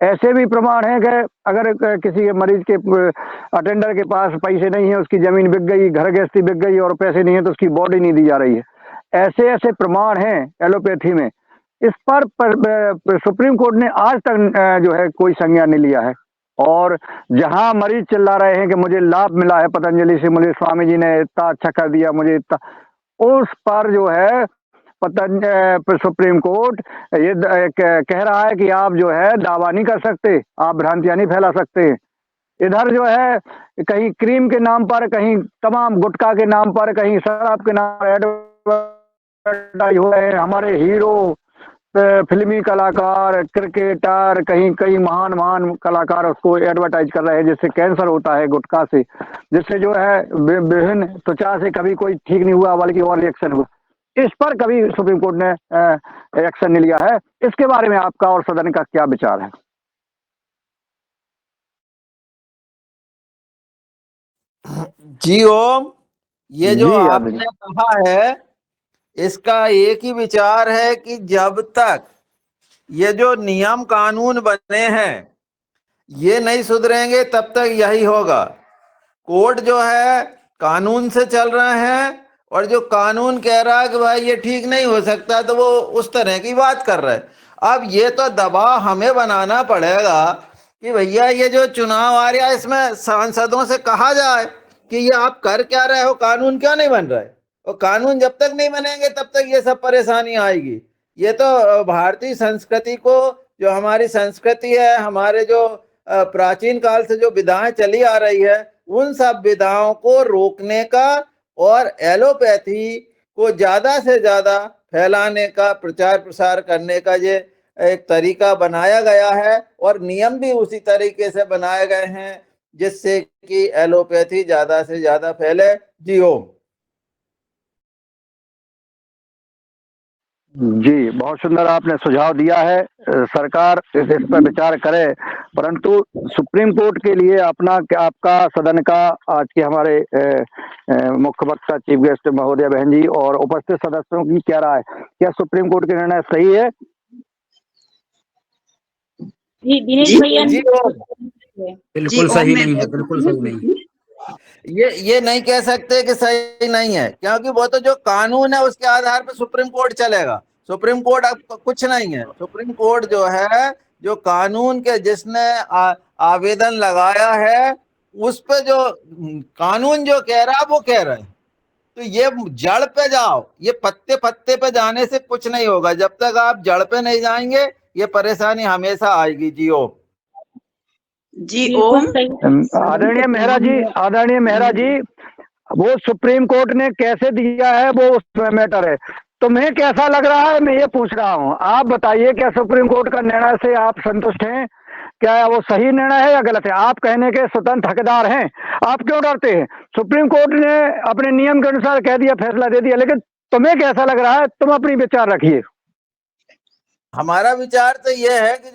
ऐसे भी प्रमाण हैं कि अगर किसी मरीज के अटेंडर के पास पैसे नहीं है, उसकी जमीन बिक गई, घर गृहस्थी बिक गई और पैसे नहीं है तो उसकी बॉडी नहीं दी जा रही है। ऐसे ऐसे प्रमाण हैं एलोपैथी में। इस पर सुप्रीम कोर्ट ने आज तक जो है कोई संज्ञान नहीं लिया है। और जहां मरीज चिल्ला रहे हैं कि मुझे लाभ मिला है पतंजलि से, मुझे स्वामी जी ने इतना अच्छा कर दिया, मुझे इतना, उस पर जो है सुप्रीम कोर्ट ये कह रहा है कि आप जो है दावा नहीं कर सकते, आप भ्रांतियां नहीं फैला सकते। इधर जो है कहीं क्रीम के नाम पर, कहीं तमाम गुटखा के नाम पर, कहीं शराब के नाम पर एडवर्टाइज हो रहे हैं। हमारे हीरो, फिल्मी कलाकार, क्रिकेटर, कहीं कई महान महान कलाकार उसको एडवर्टाइज कर रहे हैं, जिससे कैंसर होता है गुटखा से, जिससे जो है विभिन्न त्वचा से कभी कोई ठीक नहीं हुआ बल्कि और रिएक्शन हुआ। इस पर कभी सुप्रीम कोर्ट ने एक्शन नहीं लिया है। इसके बारे में आपका और सदन का क्या विचार है? जी ओम, ये जो आपने कहा है इसका एक ही विचार है कि जब तक ये जो नियम कानून बने हैं ये नहीं सुधरेंगे तब तक यही होगा। कोर्ट जो है कानून से चल रहे हैं और जो कानून कह रहा है कि भाई ये ठीक नहीं हो सकता तो वो उस तरह की बात कर रहे हैं। अब ये तो दबाव हमें बनाना पड़ेगा कि भैया ये जो चुनाव आ रहा है इसमें सांसदों से कहा जाए कि ये आप कर क्या रहे हो, कानून क्यों नहीं बन रहा है। और कानून जब तक नहीं बनेंगे तब तक ये सब परेशानी आएगी। ये तो भारतीय संस्कृति को, जो हमारी संस्कृति है, हमारे जो प्राचीन काल से जो विधाएं चली आ रही है उन सब विधाओं को रोकने का और एलोपैथी को ज्यादा से ज्यादा फैलाने का, प्रचार प्रसार करने का ये एक तरीका बनाया गया है और नियम भी उसी तरीके से बनाए गए हैं जिससे कि एलोपैथी ज्यादा से ज्यादा फैले। जी ओम। जी बहुत सुंदर आपने सुझाव दिया है। सरकार इस पर विचार करे, परंतु सुप्रीम कोर्ट के लिए अपना, आपका सदन का, आज के हमारे मुख्य वक्ता चीफ गेस्ट महोदय बहन जी और उपस्थित सदस्यों की क्या राय, क्या सुप्रीम कोर्ट का निर्णय सही है? जी दिनेश भैया बिल्कुल सही नहीं है, बिल्कुल सही नहीं। ये नहीं कह सकते कि सही नहीं है, क्योंकि वो तो जो कानून है उसके आधार पर सुप्रीम कोर्ट चलेगा। सुप्रीम कोर्ट अब कुछ नहीं है। सुप्रीम कोर्ट जो है, जो कानून के जिसने आवेदन लगाया है उस पे जो कानून जो कह रहा है वो कह रहा है। तो ये जड़ पे जाओ, ये पत्ते पत्ते पे जाने से कुछ नहीं होगा। जब तक आप जड़ पे नहीं जाएंगे ये परेशानी हमेशा आएगी। जियो जी बिल्कुल ओम। सही। आदरणीय मेहरा जी, वो सुप्रीम कोर्ट ने कैसे दिया है वो उसमें मैटर है। तुम्हें कैसा लग रहा है, मैं ये पूछ रहा हूँ। आप बताइए, क्या सुप्रीम कोर्ट का निर्णय से आप संतुष्ट हैं? क्या वो सही निर्णय है या गलत है? आप कहने के स्वतंत्र हकदार हैं, आप क्यों डरते हैं? सुप्रीम कोर्ट ने अपने नियम के अनुसार कह दिया, फैसला दे दिया, लेकिन तुम्हें कैसा लग रहा है? तुम अपनी विचार रखिए। हमारा विचार तो ये है कि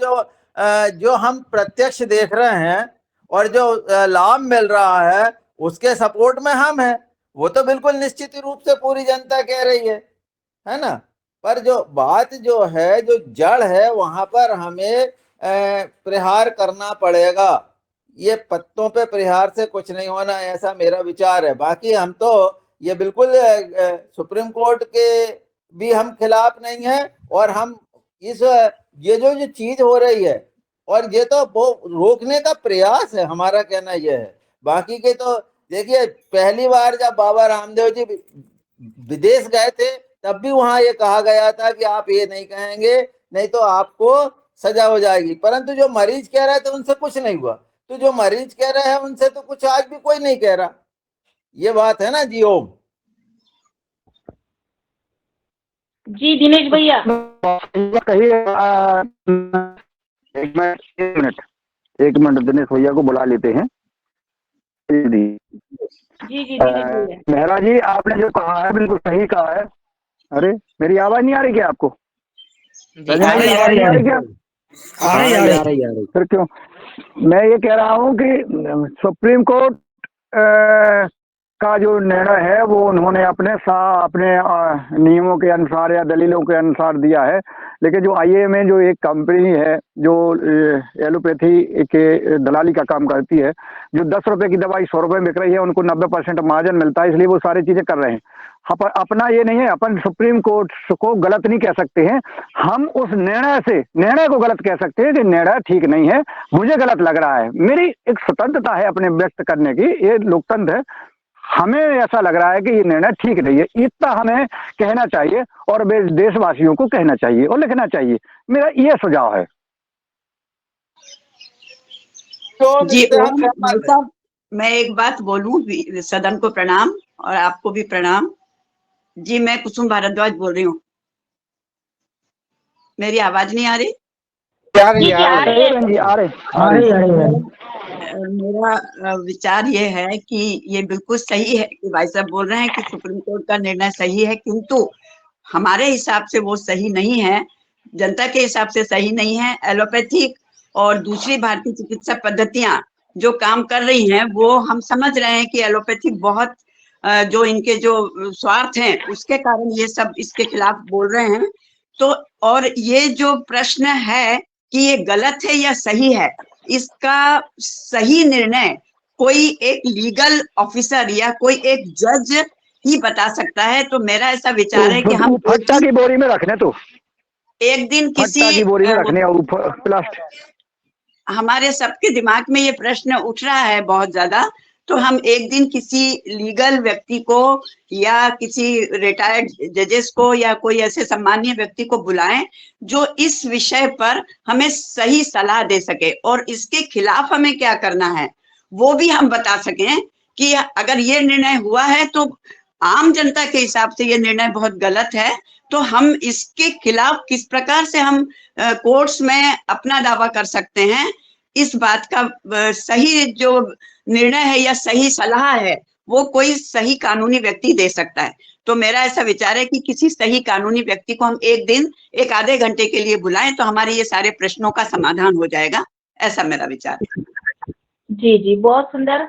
जो हम प्रत्यक्ष देख रहे हैं और जो लाभ मिल रहा है उसके सपोर्ट में हम हैं। वो तो बिल्कुल निश्चित रूप से पूरी जनता कह रही है ना। पर जो बात जो है, जो जड़ है, वहां पर हमें प्रहार करना पड़ेगा। ये पत्तों पे प्रहार से कुछ नहीं होना, ऐसा मेरा विचार है। बाकी हम तो ये बिल्कुल सुप्रीम कोर्ट के भी हम खिलाफ नहीं है, और हम इस ये जो चीज हो रही है, और ये तो वो रोकने का प्रयास है, हमारा कहना यह है। बाकी के तो देखिए, पहली बार जब बाबा रामदेव जी विदेश गए थे, तब भी वहां ये कहा गया था कि आप ये नहीं कहेंगे, नहीं तो आपको सजा हो जाएगी। परंतु जो मरीज कह रहे थे उनसे कुछ नहीं हुआ, तो जो मरीज कह रहे हैं उनसे तो कुछ आज भी कोई नहीं कह रहा। ये बात है ना जी ओम। जी दिनेश भैया। एक मिनट दिनेश भैया को बुला लेते हैं। जी जी दिनेश भैया। मेहरा जी, आपने जो कहा है बिल्कुल सही कहा है। अरे, मेरी आवाज नहीं आ रही क्या आपको? आ रही। फिर क्यों? मैं ये कह रहा हूँ कि सुप्रीम कोर्ट का जो निर्णय है वो उन्होंने अपने नियमों के अनुसार या दलीलों के अनुसार दिया है। लेकिन जो IIMA जो एक कंपनी है जो एलोपैथी के दलाली का काम करती है, जो 10 रुपए की दवाई 100 रुपए में बिक रही है, उनको 90% मार्जिन मिलता है, इसलिए वो सारी चीजें कर रहे हैं। अपना ये नहीं है, अपन सुप्रीम कोर्ट को गलत नहीं कह सकते हैं। हम उस निर्णय को गलत कह सकते हैं कि निर्णय ठीक नहीं है, मुझे गलत लग रहा है। मेरी एक स्वतंत्रता है अपने व्यक्त करने की, ये लोकतंत्र है। हमें ऐसा लग रहा है कि ये निर्णय ठीक नहीं है, इतना हमें कहना चाहिए और देशवासियों को कहना चाहिए और लिखना चाहिए। मेरा ये सुझाव है। जी ओम भाई साहब, मैं एक बात बोलूं, सदन को प्रणाम और आपको भी प्रणाम। जी मैं कुसुम भारद्वाज बोल रही हूँ। मेरी आवाज नहीं आ रही? मेरा विचार ये है कि ये बिल्कुल सही है कि भाई साहब बोल रहे हैं कि सुप्रीम कोर्ट का निर्णय सही है, किंतु हमारे हिसाब से वो सही नहीं है, जनता के हिसाब से सही नहीं है। एलोपैथिक और दूसरी भारतीय चिकित्सा पद्धतियां जो काम कर रही हैं, वो हम समझ रहे हैं कि एलोपैथिक बहुत जो इनके जो स्वार्थ हैं उसके कारण ये सब इसके खिलाफ बोल रहे हैं। तो और ये जो प्रश्न है कि ये गलत है या सही है, इसका सही निर्णय कोई एक लीगल ऑफिसर या कोई एक जज ही बता सकता है। तो मेरा ऐसा विचार है कि हम फट्टा की बोरी में रखने, तो एक दिन किसी फट्टा की बोरी में रखने और प्लास्टिक। हमारे सबके दिमाग में ये प्रश्न उठ रहा है बहुत ज्यादा, तो हम एक दिन किसी लीगल व्यक्ति को या किसी रिटायर्ड जजेस को या कोई ऐसे सम्मानीय व्यक्ति को बुलाएं जो इस विषय पर हमें सही सलाह दे सके, और इसके खिलाफ हमें क्या करना है वो भी हम बता सकें कि अगर ये निर्णय हुआ है तो आम जनता के हिसाब से ये निर्णय बहुत गलत है, तो हम इसके खिलाफ किस प्रकार से हम कोर्ट्स में अपना दावा कर सकते हैं। इस बात का सही जो निर्णय है या सही सलाह है वो कोई सही कानूनी व्यक्ति दे सकता है। तो मेरा ऐसा विचार है कि किसी सही कानूनी व्यक्ति को हम एक दिन एक आधे घंटे के लिए बुलाएं तो हमारे ये सारे प्रश्नों का समाधान हो जाएगा, ऐसा मेरा विचार है। जी जी बहुत सुंदर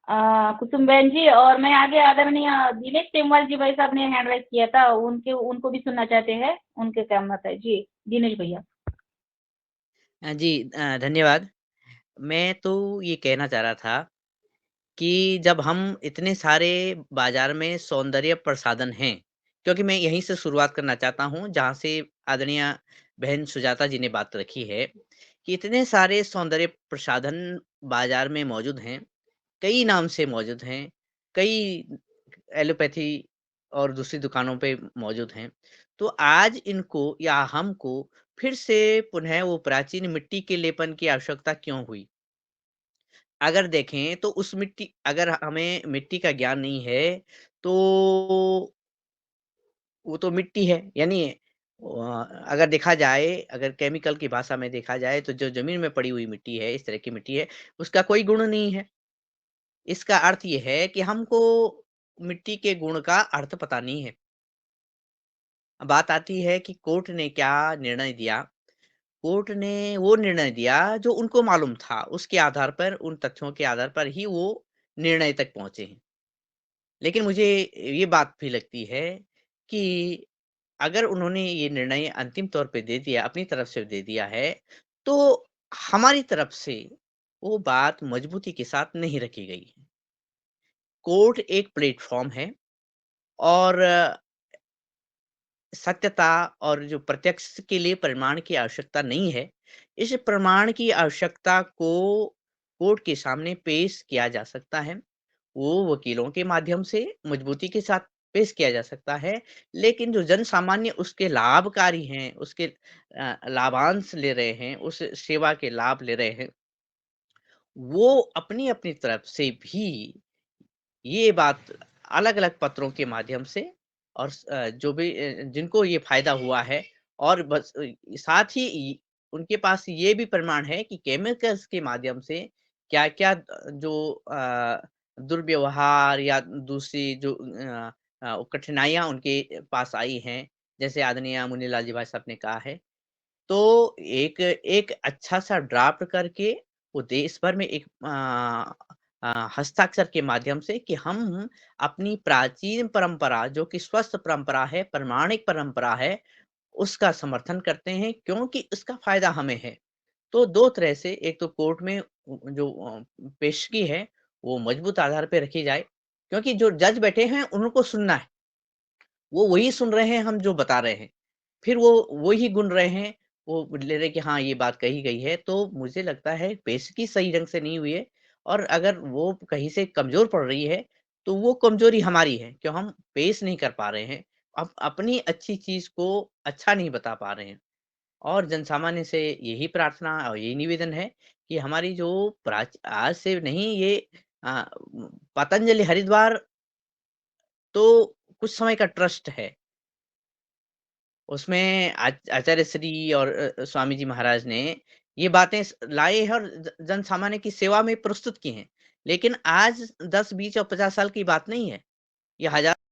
कुसुम बहन जी। और मैं आगे आदरणीय दिनेश टेमवाल जी भाई साहब ने हैंड राइज किया था, उनको भी सुनना चाहते हैं, उनके क्या मत है। जी दिनेश भैया। जी धन्यवाद। मैं तो ये कहना चाह रहा था कि जब हम इतने सारे बाजार में सौंदर्य प्रसाधन हैं, क्योंकि मैं यहीं से शुरुआत करना चाहता हूँ जहाँ से आदरणीय बहन सुजाता जी ने बात रखी है कि इतने सारे सौंदर्य प्रसाधन बाजार में मौजूद हैं, कई नाम से मौजूद हैं, कई एलोपैथी और दूसरी दुकानों पे मौजूद हैं। तो आज इनको या हमको फिर से पुनः वो प्राचीन मिट्टी के लेपन की आवश्यकता क्यों हुई? अगर देखें तो उस मिट्टी, अगर हमें मिट्टी का ज्ञान नहीं है तो वो तो मिट्टी है, यानी अगर देखा जाए, अगर केमिकल की भाषा में देखा जाए तो जो ज़मीन में पड़ी हुई मिट्टी है, इस तरह की मिट्टी है, उसका कोई गुण नहीं है। इसका अर्थ ये है कि हमको मिट्टी के गुण का अर्थ पता नहीं है। अब बात आती है कि कोर्ट ने क्या निर्णय दिया? कोर्ट ने वो निर्णय दिया जो उनको मालूम था, उसके आधार पर, उन तथ्यों के आधार पर ही वो निर्णय तक पहुँचे हैं। लेकिन मुझे ये बात भी लगती है कि अगर उन्होंने ये निर्णय अंतिम तौर पे दे दिया, अपनी तरफ से दे दिया है, तो हमारी तरफ से वो बात मजबूती के साथ नहीं रखी गई है। कोर्ट एक प्लेटफ़ॉर्म है और सत्यता और जो प्रत्यक्ष के लिए प्रमाण की आवश्यकता नहीं है, इस प्रमाण की आवश्यकता को कोर्ट के सामने पेश किया जा सकता है। वो वकीलों के माध्यम से मजबूती के साथ पेश किया जा सकता है, लेकिन जो जन सामान्य उसके लाभकारी हैं, उसके लाभांश ले रहे हैं, उस सेवा के लाभ ले रहे हैं, वो अपनी-अपनी तरफ से भी ये बात अलग-अलग पत्रों के माध्यम से और जो भी जिनको ये फ़ायदा हुआ है और बस साथ ही उनके पास ये भी प्रमाण है कि केमिकल्स के माध्यम से क्या-क्या जो दुर्व्यवहार या दूसरी जो कठिनाइयाँ उनके पास आई हैं, जैसे आदरणीय मुन्नीलाल जी भाई साहब ने कहा है। तो एक एक अच्छा-सा ड्राफ्ट करके वो देश भर में एक हस्ताक्षर के माध्यम से कि हम अपनी प्राचीन परंपरा, जो कि स्वस्थ परंपरा है, प्रामाणिक परंपरा है, उसका समर्थन करते हैं क्योंकि इसका फ़ायदा हमें है। तो 2 तरह से, एक तो कोर्ट में जो पेशगी है, वो मजबूत आधार पे रखी जाए, क्योंकि जो जज बैठे हैं, उनको सुनना है। वो वही सुन रहे हैं हम जो बता रहे हैं। फिर वो वही गुन रहे हैं, वो ले रहे हैं कि हाँ, ये बात कही गई है। तो मुझे लगता है पेशगी सही ढंग से नहीं हुई है और अगर वो कहीं से कमज़ोर पड़ रही है, तो वो कमज़ोरी हमारी है, क्यों हम पेश नहीं कर पा रहे हैं। अपनी अच्छी चीज़ को अच्छा नहीं बता पा रहे हैं। और जनसामान्य से यही प्रार्थना और यही निवेदन है कि हमारी जो आज से नहीं, ये पतंजलि हरिद्वार तो कुछ समय का ट्रस्ट है। उसमें आचार्य श्री और स्वामी जी महाराज ने ये बातें लाए हैं और जन सामान्य की सेवा में प्रस्तुत की हैं। लेकिन आज 10, 20 और 50 साल की बात नहीं है। ये हजार